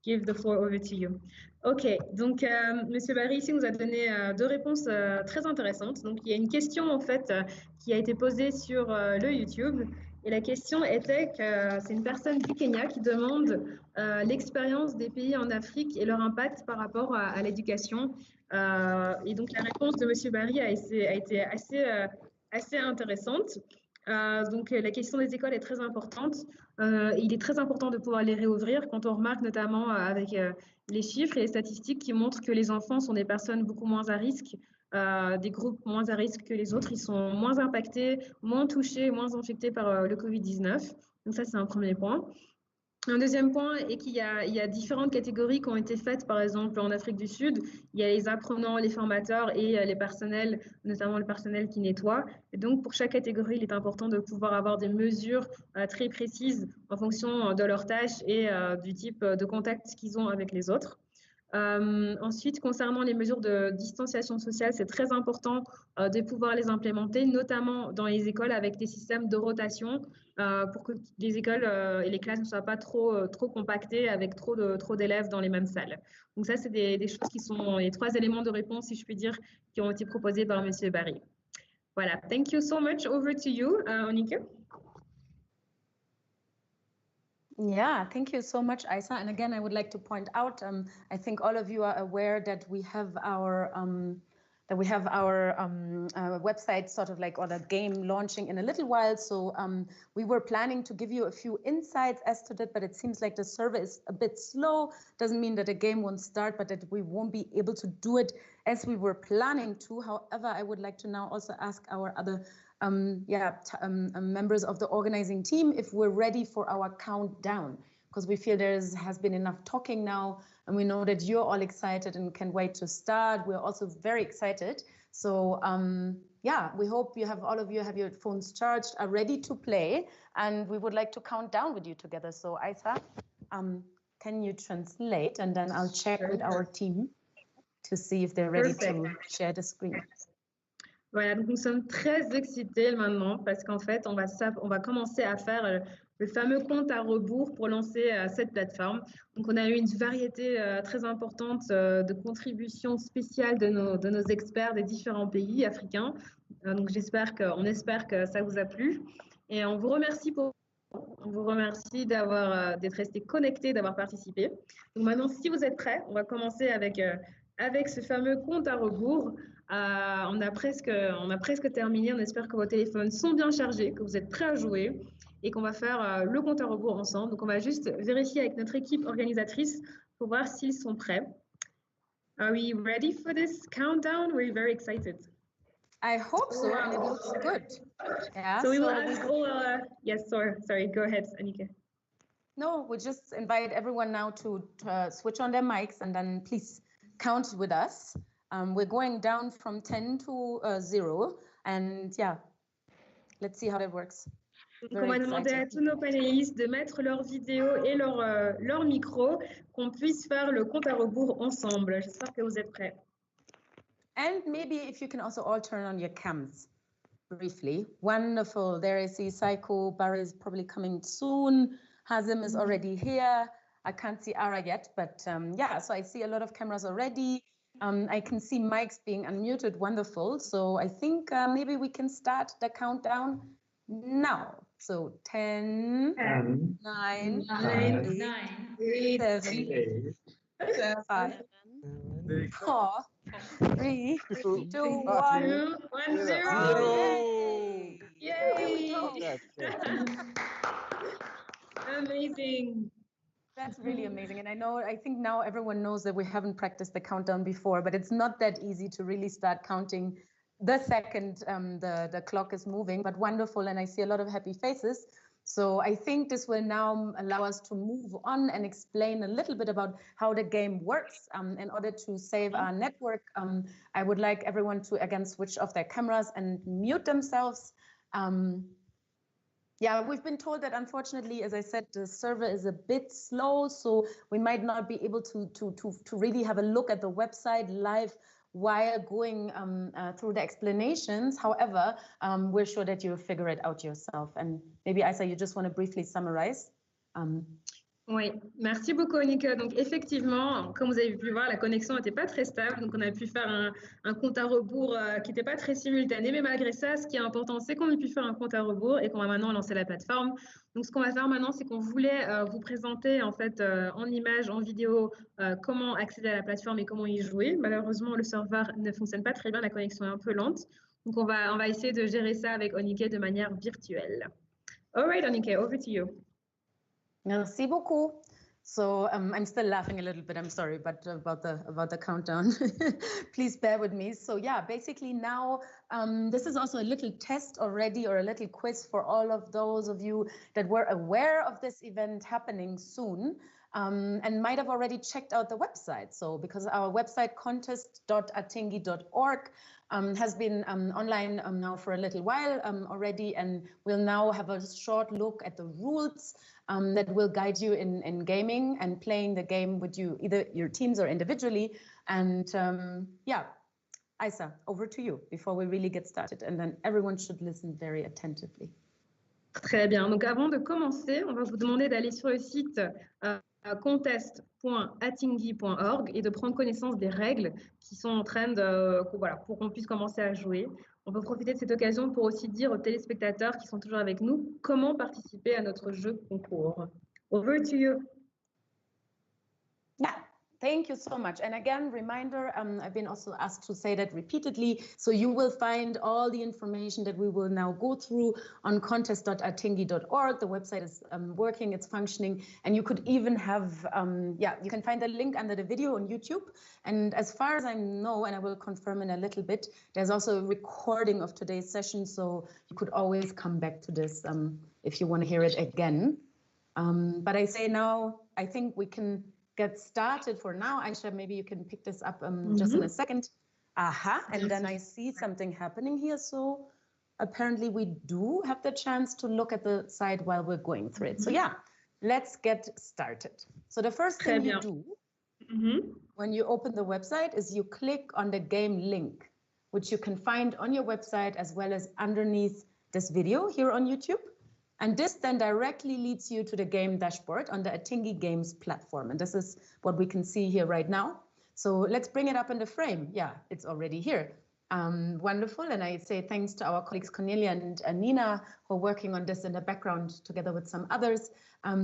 give the floor over to you. Ok, donc Monsieur Barry ici nous a donné deux réponses très intéressantes. Donc il y a une question en fait qui a été posée sur le YouTube, et la question était que c'est une personne du Kenya qui demande l'expérience des pays en Afrique et leur impact par rapport à l'éducation. Et donc la réponse de Monsieur Barry a été assez intéressante. Donc la question des écoles est très importante. Il est très important de pouvoir les réouvrir quand on remarque notamment avec les chiffres et les statistiques qui montrent que les enfants sont des personnes beaucoup moins à risque, des groupes moins à risque que les autres. Ils sont moins impactés, moins touchés, moins infectés par le Covid-19. Donc ça, c'est un premier point. Un deuxième point est qu'il y a différentes catégories qui ont été faites, par exemple en Afrique du Sud. Il y a les apprenants, les formateurs et les personnels, notamment le personnel qui nettoie. Et donc, pour chaque catégorie, il est important de pouvoir avoir des mesures très précises en fonction de leurs tâches et du type de contact qu'ils ont avec les autres. Ensuite, concernant les mesures de distanciation sociale, c'est très important de pouvoir les implémenter, notamment dans les écoles avec des systèmes de rotation pour que les écoles et les classes ne soient pas trop compactées avec trop d'élèves dans les mêmes salles. Donc ça, c'est des choses qui sont les trois éléments de réponse, si je puis dire, qui ont été proposés par Monsieur Barry. Voilà, thank you so much. Over to you, Onika. Yeah, thank you so much, Isa. And again, I would like to point out, I think all of you are aware that we have our website sort of like, or the game launching in a little while. So we were planning to give you a few insights as to that, but it seems like the server is a bit slow. Doesn't mean that the game won't start, but that we won't be able to do it as we were planning to. However, I would like to now also ask our other members of the organizing team if we're ready for our countdown, because we feel has been enough talking now, and we know that you're all excited and can wait to start. We're also very excited. So we hope all of you have your phones charged, are ready to play, and we would like to count down with you together. So Isa, can you translate, and then I'll check with our team to see if they're ready to share the screen. Voilà, donc nous sommes très excités maintenant parce qu'en fait, on va commencer à faire le fameux compte à rebours pour lancer cette plateforme. Donc, on a eu une variété très importante de contributions spéciales de nos experts des différents pays africains. Donc, on espère que ça vous a plu. Et on vous remercie d'être resté connectés, d'avoir participé. Donc, maintenant, si vous êtes prêts, on va commencer avec ce fameux compte à rebours. On a presque terminé. On espère que vos téléphones sont bien chargés, que vous êtes prêts à jouer. et qu'on va faire le compte à rebours ensemble. Donc, on va juste vérifier avec notre équipe organisatrice pour voir s'ils sont prêts. Are we ready for this countdown? We're very excited. I hope so, and it looks good. Yeah. So we will ask all. Yes, sorry. Go ahead, Annika. No, we just invite everyone now to switch on their mics and then please count with us. We're going down from 10 to 0, and yeah, let's see how that works. Donc, on va demander à tous nos panélistes de mettre leur vidéo et leur micro, qu'on puisse faire le compte à rebours ensemble. J'espère que vous êtes prêts. And maybe if you can also all turn on your cams briefly. Wonderful. There I see Psycho. Barry is probably coming soon. Hazim is already here. I can't see Ara yet, but yeah, so I see a lot of cameras already. I can see mics being unmuted. Wonderful. So I think maybe we can start the countdown now. So 10, 9, 8, 7, 5, 4, 3, 2, 1, 0. Yay! Amazing. That's really amazing. And I think now everyone knows that we haven't practiced the countdown before, but it's not that easy to really start counting the second the clock is moving, but wonderful. And I see a lot of happy faces. So I think this will now allow us to move on and explain a little bit about how the game works. In order to save our network, I would like everyone to again switch off their cameras and mute themselves. Yeah, we've been told that unfortunately, as I said, the server is a bit slow, so we might not be able to really have a look at the website live while going through the explanations. However, we're sure that you'll figure it out yourself. And maybe, Aïssa, you just want to briefly summarize? Oui, merci beaucoup, Annika. Donc, effectivement, comme vous avez pu voir, la connexion n'était pas très stable. Donc, on a pu faire un compte à rebours qui n'était pas très simultané. Mais malgré ça, ce qui est important, c'est qu'on a pu faire un compte à rebours et qu'on va maintenant lancer la plateforme. Donc, ce qu'on va faire maintenant, c'est qu'on voulait vous présenter en fait en images, en vidéo, comment accéder à la plateforme et comment y jouer. Malheureusement, le serveur ne fonctionne pas très bien. La connexion est un peu lente. Donc, on va essayer de gérer ça avec Annika de manière virtuelle. All right, Annika, over to you. Merci beaucoup. So I'm still laughing a little bit, I'm sorry, but about the countdown, please bear with me. So yeah, basically now this is also a little test already, or a little quiz for all of those of you that were aware of this event happening soon and might have already checked out the website. So because our website contest.atingi.org has been online now for a little while already, and we'll now have a short look at the rules that will guide you in gaming and playing the game with you, either your teams or individually. And yeah, Aïssa, over to you before we really get started. And then everyone should listen very attentively. Très bien. Donc, avant de commencer, on va vous demander d'aller sur le site contest.atingi.org et de prendre connaissance des règles qui sont en train de, voilà, pour qu'on puisse commencer à jouer. On peut profiter de cette occasion pour aussi dire aux téléspectateurs qui sont toujours avec nous comment participer à notre jeu concours. Over to you. Yeah. Thank you so much. And again, reminder, I've been also asked to say that repeatedly. So you will find all the information that we will now go through on contest.atingi.org. The website is working, it's functioning, and you could even have, you can find the link under the video on YouTube. And as far as I know, and I will confirm in a little bit, there's also a recording of today's session. So you could always come back to this if you want to hear it again. But I say now, I think we can get started for now. Aisha, maybe you can pick this up just in a second. Aha, and then I see something happening here. So apparently we do have the chance to look at the site while we're going through it. So yeah, let's get started. So the first thing you do when you open the website is you click on the game link, which you can find on your website as well as underneath this video here on YouTube. And this then directly leads you to the game dashboard on the Atingi Games platform. And this is what we can see here right now. So let's bring it up in the frame. Yeah, it's already here. Wonderful. And I say thanks to our colleagues Cornelia and Nina who are working on this in the background together with some others.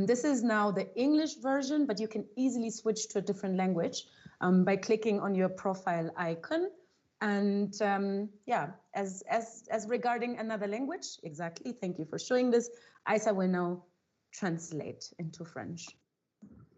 This is now the English version, but you can easily switch to a different language by clicking on your profile icon. And yeah, as regarding another language, exactly, thank you for showing this. Aïssa will now translate into French.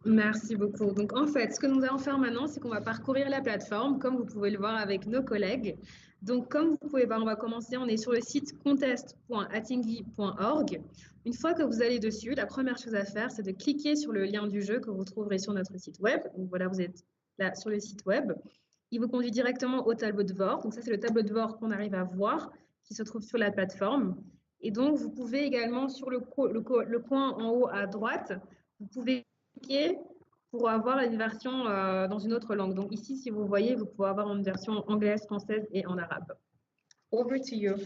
Merci beaucoup. Donc, en fait, ce que nous allons faire maintenant, c'est qu'on va parcourir la plateforme, comme vous pouvez le voir avec nos collègues. Donc, comme vous pouvez voir, on va commencer. On est sur le site contest.atingi.org. Une fois que vous allez dessus, la première chose à faire, c'est de cliquer sur le lien du jeu que vous trouverez sur notre site web. Donc, voilà, vous êtes là sur le site web. Il vous conduit directement au tableau de bord. Donc, ça, c'est le tableau de bord qu'on arrive à voir, qui se trouve sur la plateforme. Et donc, vous pouvez également, sur le coin en haut à droite, vous pouvez cliquer pour avoir une version dans une autre langue. Donc ici, si vous voyez, vous pouvez avoir une version anglaise, française et en arabe. Over to you.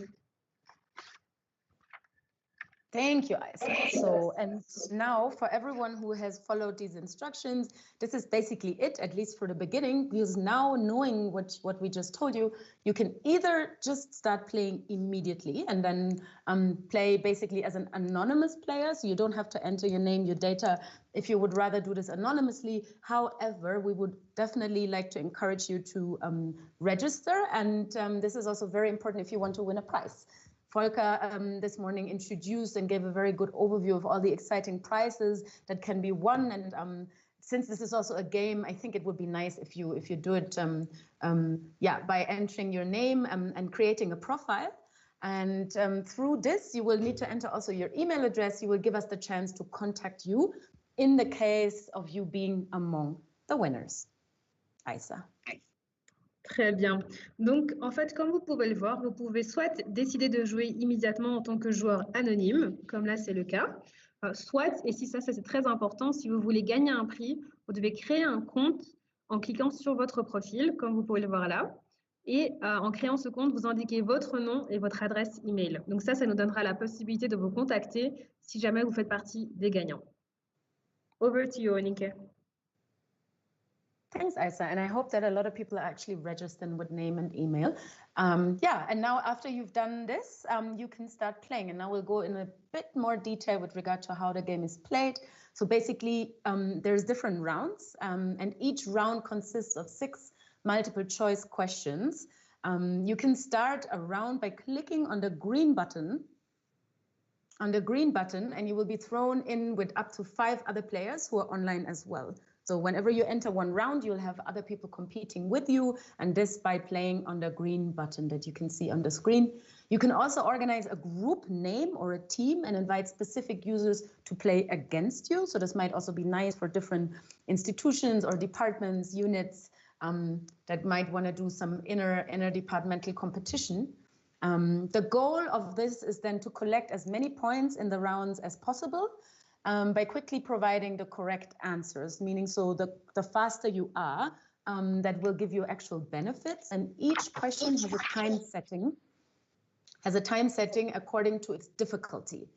Thank you, Aïssa. So, and now for everyone who has followed these instructions, this is basically it, at least for the beginning, because now knowing what we just told you, you can either just start playing immediately and then play basically as an anonymous player, so you don't have to enter your name, your data, if you would rather do this anonymously. However, we would definitely like to encourage you to register, and this is also very important if you want to win a prize. Volker this morning introduced and gave a very good overview of all the exciting prizes that can be won. And since this is also a game, I think it would be nice if you do it by entering your name and creating a profile. And through this, you will need to enter also your email address. You will give us the chance to contact you in the case of you being among the winners. Aïssa. Très bien. Donc, en fait, comme vous pouvez le voir, vous pouvez soit décider de jouer immédiatement en tant que joueur anonyme, comme là, c'est le cas, soit, et si ça c'est très important, si vous voulez gagner un prix, vous devez créer un compte en cliquant sur votre profil, comme vous pouvez le voir là, et en créant ce compte, vous indiquez votre nom et votre adresse email. Donc ça nous donnera la possibilité de vous contacter si jamais vous faites partie des gagnants. Over to you, Onike. Thanks, Aïssa, and I hope that a lot of people are actually registered with name and email. And now after you've done this, you can start playing. And now we'll go in a bit more detail with regard to how the game is played. So basically, there's different rounds, and each round consists of 6 multiple choice questions. You can start a round by clicking on the green button. And you will be thrown in with up to 5 other players who are online as well. So whenever you enter one round, you'll have other people competing with you, and this by playing on the green button that you can see on the screen. You can also organize a group name or a team and invite specific users to play against you. So this might also be nice for different institutions or departments, units that might want to do some inter-departmental competition. The goal of this is then to collect as many points in the rounds as possible, by quickly providing the correct answers, meaning so the faster you are, that will give you actual benefits. And each question has a time setting according to its difficulty.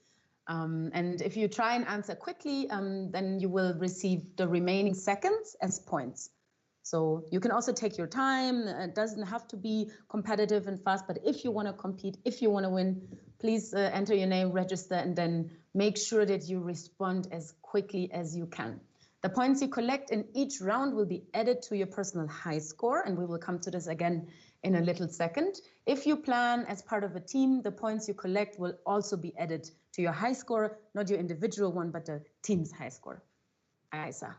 And if you try and answer quickly, then you will receive the remaining seconds as points. So you can also take your time. It doesn't have to be competitive and fast, but if you want to compete, if you want to win, please enter your name, register, and then make sure that you respond as quickly as you can. The points you collect in each round will be added to your personal high score, and we will come to this again in a little second. If you plan as part of a team, the points you collect will also be added to your high score, not your individual one, but the team's high score. Aïssa.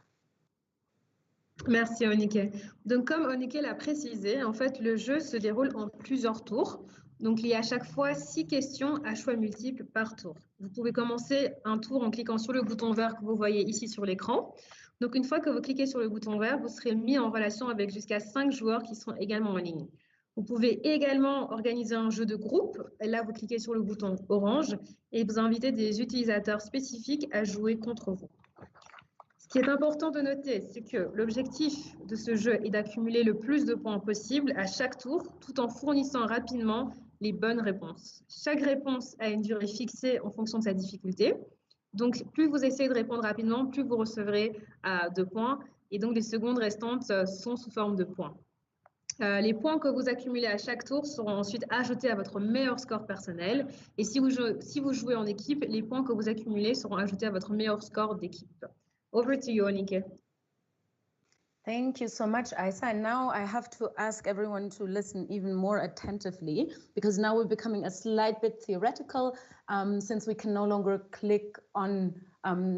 Merci, Onike. Donc, comme Onike l'a précisé, en fait, le jeu se déroule en plusieurs tours. Donc, il y a à chaque fois 6 questions à choix multiples par tour. Vous pouvez commencer un tour en cliquant sur le bouton vert que vous voyez ici sur l'écran. Donc, une fois que vous cliquez sur le bouton vert, vous serez mis en relation avec jusqu'à 5 joueurs qui seront également en ligne. Vous pouvez également organiser un jeu de groupe. Et là, vous cliquez sur le bouton orange et vous invitez des utilisateurs spécifiques à jouer contre vous. Ce qui est important de noter, c'est que l'objectif de ce jeu est d'accumuler le plus de points possible à chaque tour, tout en fournissant rapidement les bonnes réponses. Chaque réponse a une durée fixée en fonction de sa difficulté. Donc, plus vous essayez de répondre rapidement, plus vous recevrez 2 points. Et donc, les secondes restantes sont sous forme de points. Les points que vous accumulez à chaque tour seront ensuite ajoutés à votre meilleur score personnel. Et si vous jouez en équipe, les points que vous accumulez seront ajoutés à votre meilleur score d'équipe. Over to you, Onike. Thank you so much, Isa. And now I have to ask everyone to listen even more attentively, because now we're becoming a slight bit theoretical, since we can no longer click on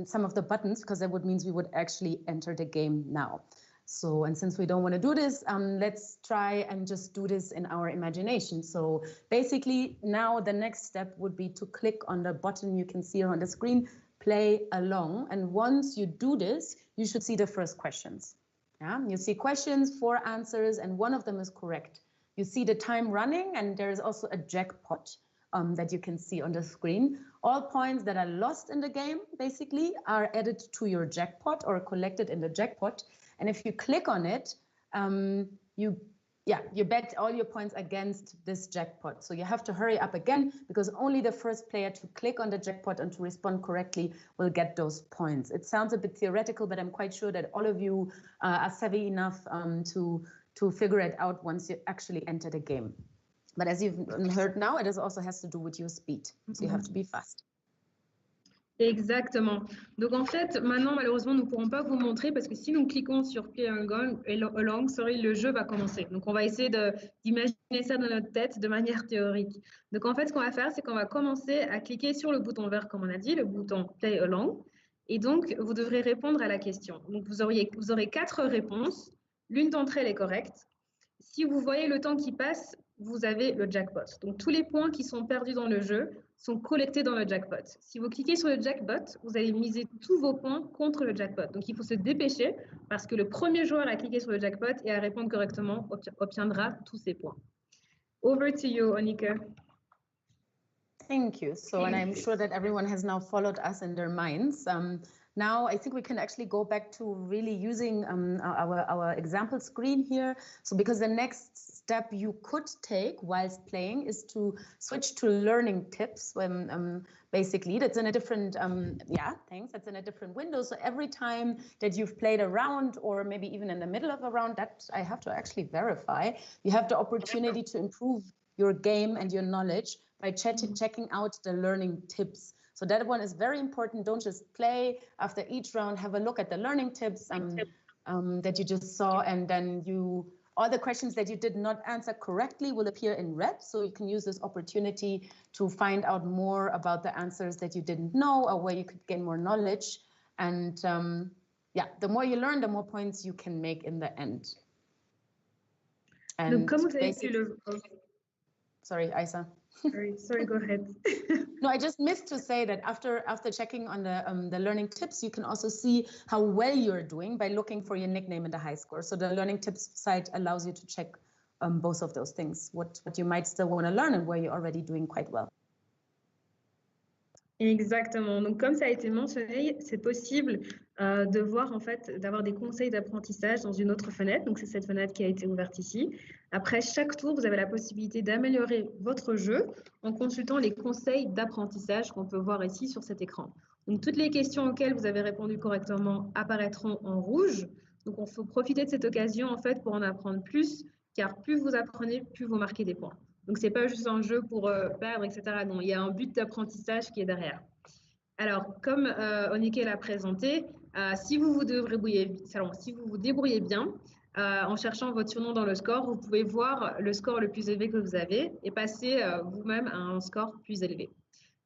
some of the buttons, because that would mean we would actually enter the game now. So, and since we don't want to do this, let's try and just do this in our imagination. So basically now the next step would be to click on the button you can see here on the screen, play along. And once you do this, you should see the first questions. Yeah, you see questions, 4 answers, and one of them is correct. You see the time running, and there is also a jackpot that you can see on the screen. All points that are lost in the game, basically, are added to your jackpot or collected in the jackpot. And if you click on it, you bet all your points against this jackpot. So you have to hurry up again, because only the first player to click on the jackpot and to respond correctly will get those points. It sounds a bit theoretical, but I'm quite sure that all of you are savvy enough to figure it out once you actually enter the game. But as you've heard now, it also has to do with your speed. So you have to be fast. Exactement. Donc en fait, maintenant, malheureusement, nous ne pourrons pas vous montrer parce que si nous cliquons sur Play Along, le jeu va commencer. Donc on va essayer d'imaginer ça dans notre tête de manière théorique. Donc en fait, ce qu'on va faire, c'est qu'on va commencer à cliquer sur le bouton vert, comme on a dit, le bouton Play Along. Et donc, vous devrez répondre à la question. Donc vous aurez 4 réponses. L'une d'entre elles est correcte. Si vous voyez le temps qui passe, vous avez le jackpot. Donc tous les points qui sont perdus dans le jeu sont collectés dans le jackpot. Si vous cliquez sur le jackpot, vous allez miser tous vos points contre le jackpot. Donc il faut se dépêcher parce que le premier joueur à cliquer sur le jackpot et à répondre correctement obtiendra tous ses points. Over to you, Onika. Thank you. So, and I'm sure that everyone has now followed us in their minds. Now, I think we can actually go back to really using our example screen here. So, because the next step you could take whilst playing is to switch to learning tips. When basically that's in a different, that's in a different window. So every time that you've played a round, or maybe even in the middle of a round, that I have to actually verify, you have the opportunity to improve your game and your knowledge by checking out the learning tips. So that one is very important. Don't just play. After each round, have a look at the learning tips that you just saw, and then all the questions that you did not answer correctly will appear in red. So you can use this opportunity to find out more about the answers that you didn't know, or where you could gain more knowledge. And the more you learn, the more points you can make in the end. And sorry, Isa. Sorry, go ahead. No, I just missed to say that after checking on the learning tips, you can also see how well you're doing by looking for your nickname and the high score. So the learning tips site allows you to check both of those things, what you might still want to learn and where you're already doing quite well. Exactement. Donc, comme ça a été mentionné, c'est possible de voir, en fait, d'avoir des conseils d'apprentissage dans une autre fenêtre. Donc, c'est cette fenêtre qui a été ouverte ici. Après chaque tour, vous avez la possibilité d'améliorer votre jeu en consultant les conseils d'apprentissage qu'on peut voir ici sur cet écran. Donc, toutes les questions auxquelles vous avez répondu correctement apparaîtront en rouge. Donc, il faut profiter de cette occasion, en fait, pour en apprendre plus, car plus vous apprenez, plus vous marquez des points. Donc, ce n'est pas juste un jeu pour perdre, etc. Non, il y a un but d'apprentissage qui est derrière. Alors, comme Onika l'a présenté, si vous vous débrouillez bien, en cherchant votre surnom dans le score, vous pouvez voir le score le plus élevé que vous avez et passer vous-même à un score plus élevé.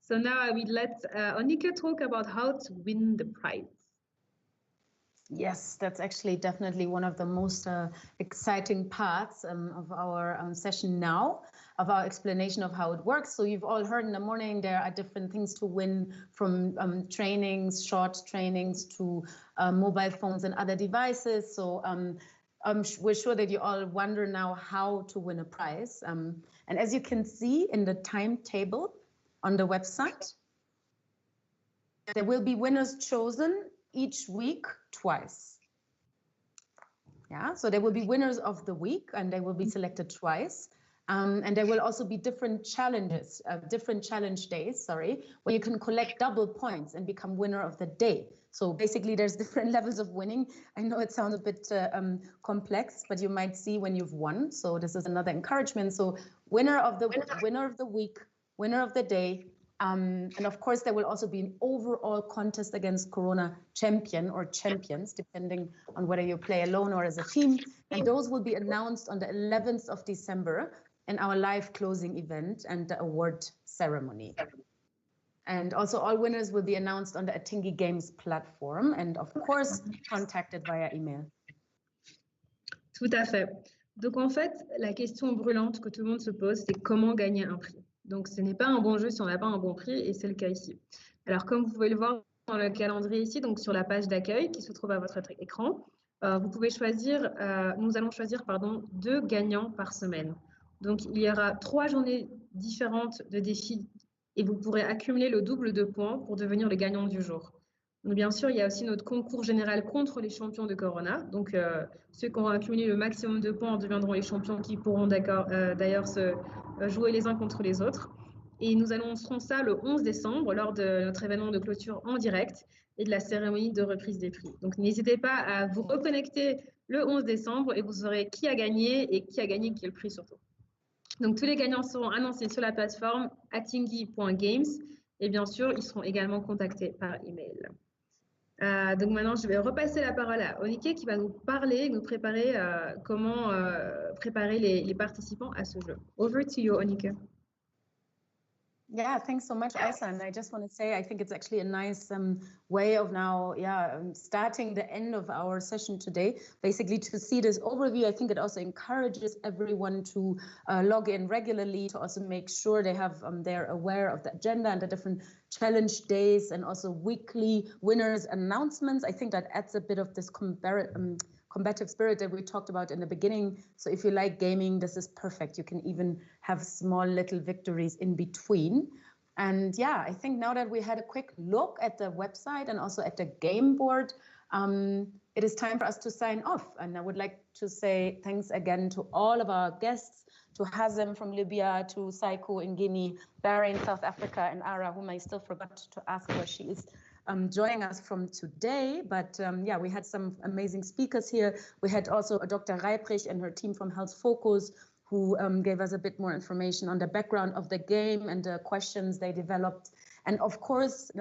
So now I will let Onika talk about how to win the prize. Yes, that's actually definitely one of the most exciting parts of our session now, of our explanation of how it works. So you've all heard in the morning there are different things to win, from trainings, short trainings, to mobile phones and other devices. So we're sure that you all wonder now how to win a prize. And as you can see in the timetable on the website, there will be winners chosen each week twice. Yeah, so there will be winners of the week, and they will be selected twice. And there will also be different challenges, different challenge days, where you can collect double points and become winner of the day. So basically there's different levels of winning. I know it sounds a bit complex, but you might see when you've won. So this is another encouragement. So winner of the week, winner of the day, And of course, there will also be an overall contest against Corona champion or champions, depending on whether you play alone or as a team. And those will be announced on the 11th of December in our live closing event and the award ceremony. And also all winners will be announced on the Atingi Games platform and of course contacted via email. Tout à fait. Donc en fait, la question brûlante que tout le monde se pose, c'est comment gagner un prix. Donc ce n'est pas un bon jeu si on n'a pas un bon prix et c'est le cas ici. Alors comme vous pouvez le voir dans le calendrier ici, donc sur la page d'accueil qui se trouve à votre écran, vous pouvez choisir, nous allons choisir 2 gagnants par semaine. Donc il y aura 3 journées différentes de défis et vous pourrez accumuler le double de points pour devenir le gagnant du jour. Donc, bien sûr, il y a aussi notre concours général contre les champions de Corona. Donc, ceux qui auront accumulé le maximum de points deviendront les champions qui pourront d'ailleurs se jouer les uns contre les autres. Et nous annoncerons ça le 11 décembre lors de notre événement de clôture en direct et de la cérémonie de reprise des prix. Donc, n'hésitez pas à vous reconnecter le 11 décembre et vous saurez qui a gagné et qui a gagné quel prix surtout. Donc, tous les gagnants seront annoncés sur la plateforme atingi.games et bien sûr, ils seront également contactés par email. Donc maintenant, je vais repasser la parole à Onike qui va nous parler, nous préparer comment préparer les participants à ce jeu. Over to you, Onike. Yeah, thanks so much, Aisa. And I just want to say, I think it's actually a nice way of now, starting the end of our session today. Basically, to see this overview, I think it also encourages everyone to log in regularly, to also make sure they have they're aware of the agenda and the different challenge days and also weekly winners announcements. I think that adds a bit of this combative spirit that we talked about in the beginning. So if you like gaming, this is perfect. You can even have small little victories in between. And yeah, I think now that we had a quick look at the website and also at the game board, it is time for us to sign off. And I would like to say thanks again to all of our guests, to Hazem from Libya, to Saiko in Guinea, Barry in South Africa, and Ara, whom I still forgot to ask where she is joining us from today. But yeah, we had some amazing speakers here. We had also Dr. Reiprich and her team from Health Focus, who gave us a bit more information on the background of the game and the questions they developed. And of course,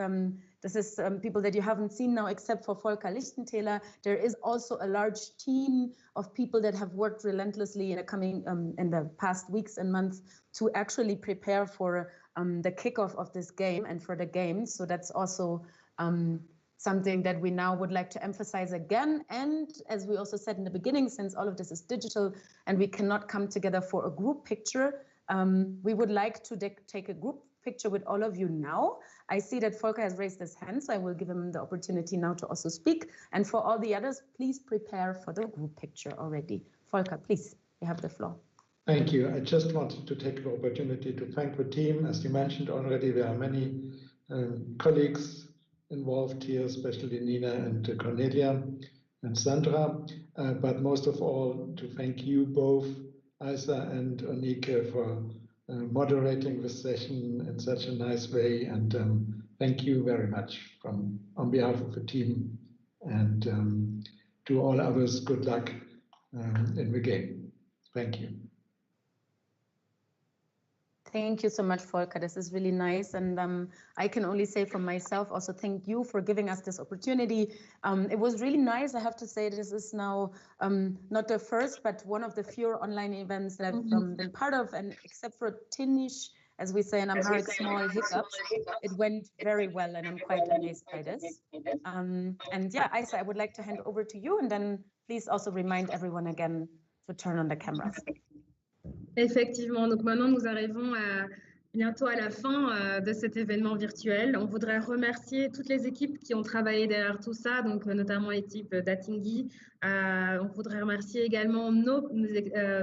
this is people that you haven't seen now, except for Volker Lichtentäler. There is also a large team of people that have worked relentlessly in the past weeks and months to actually prepare for the kickoff of this game and for the game. So that's also something that we now would like to emphasize again. And as we also said in the beginning, since all of this is digital and we cannot come together for a group picture, we would like to take a group picture with all of you now. I see that Volker has raised his hand, so I will give him the opportunity now to also speak. And for all the others, please prepare for the group picture already. Volker, please, you have the floor. Thank you. I just wanted to take the opportunity to thank the team. As you mentioned already, there are many colleagues involved here, especially Nina and Cornelia and Sandra, but most of all to thank you both, Aisa and Onike, for moderating this session in such a nice way, and thank you very much on behalf of the team, and to all others, good luck in the game. Thank you. Thank you so much, Volker. This is really nice. And I can only say for myself, also thank you for giving us this opportunity. It was really nice. I have to say this is now not the first, but one of the few online events that I've been part of. And except for Tinish, as we say in Amharic, small hiccups, it went very well. And I'm quite amazed by this. And yeah, Aisa, I would like to hand over to you. And then please also remind everyone again to turn on the cameras. Effectivement, donc maintenant nous arrivons bientôt à la fin de cet événement virtuel. On voudrait remercier toutes les équipes qui ont travaillé derrière tout ça, donc notamment l'équipe d'Atingi. On voudrait remercier également nos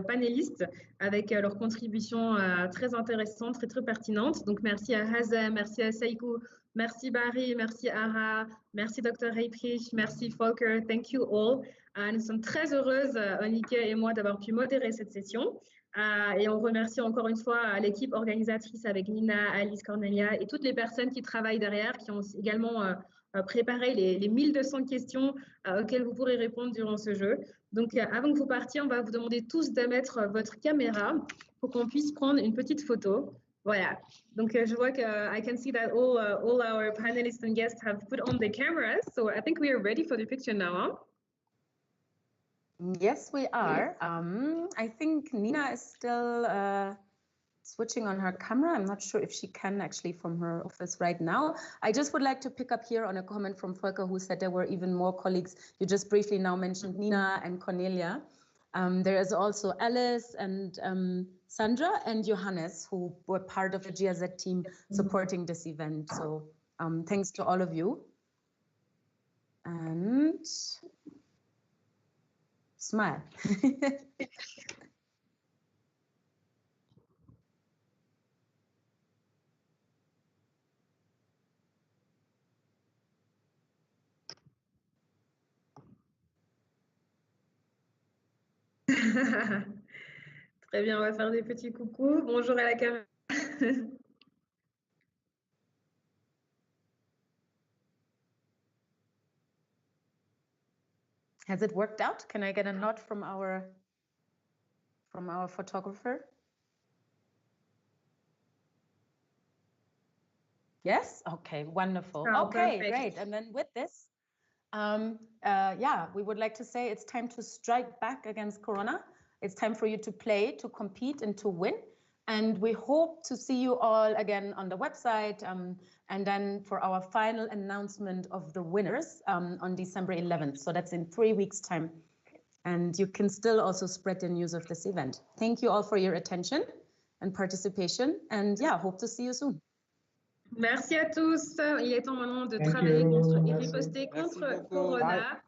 panélistes avec leurs contributions très intéressantes, très pertinentes. Donc merci à Hazem, merci à Seiko, merci Barry, merci Ara, merci Dr. Reiprich, merci Volker, thank you all. Nous sommes très heureuses, Onike et moi, d'avoir pu modérer cette session. Et on remercie encore une fois l'équipe organisatrice avec Nina, Alice, Cornelia et toutes les personnes qui travaillent derrière, qui ont également préparé les 1200 questions auxquelles vous pourrez répondre durant ce jeu. Donc avant que vous partiez, on va vous demander tous de mettre votre caméra pour qu'on puisse prendre une petite photo. Voilà. Donc, je vois que I can see that all our panelists and guests have put on their cameras. So I think we are ready for the picture now. Huh? Yes, we are. I think Nina is still switching on her camera. I'm not sure if she can actually from her office right now. I just would like to pick up here on a comment from Volker, who said there were even more colleagues. You just briefly now mentioned Nina and Cornelia. There is also Alice and Sandra and Johannes, who were part of the GIZ team supporting this event. So thanks to all of you. And smile. Très bien, on va faire des petits coucous. Bonjour à la caméra. Has it worked out? Can I get a nod from our photographer? Yes? Okay, wonderful. Oh, okay, perfect. great. And then with this, yeah, we would like to say it's time to strike back against Corona. It's time for you to play, to compete, and to win. And we hope to see you all again on the website, and then for our final announcement of the winners on December 11th. So that's in 3 weeks' time. And you can still also spread the news of this event. Thank you all for your attention and participation. And yeah, hope to see you soon. Merci à tous. Il est temps maintenant de travailler contre et riposter contre Corona.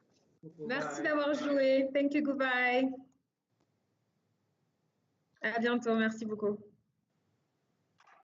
Merci d'avoir joué. Thank you. Goodbye. À bientôt. Merci beaucoup.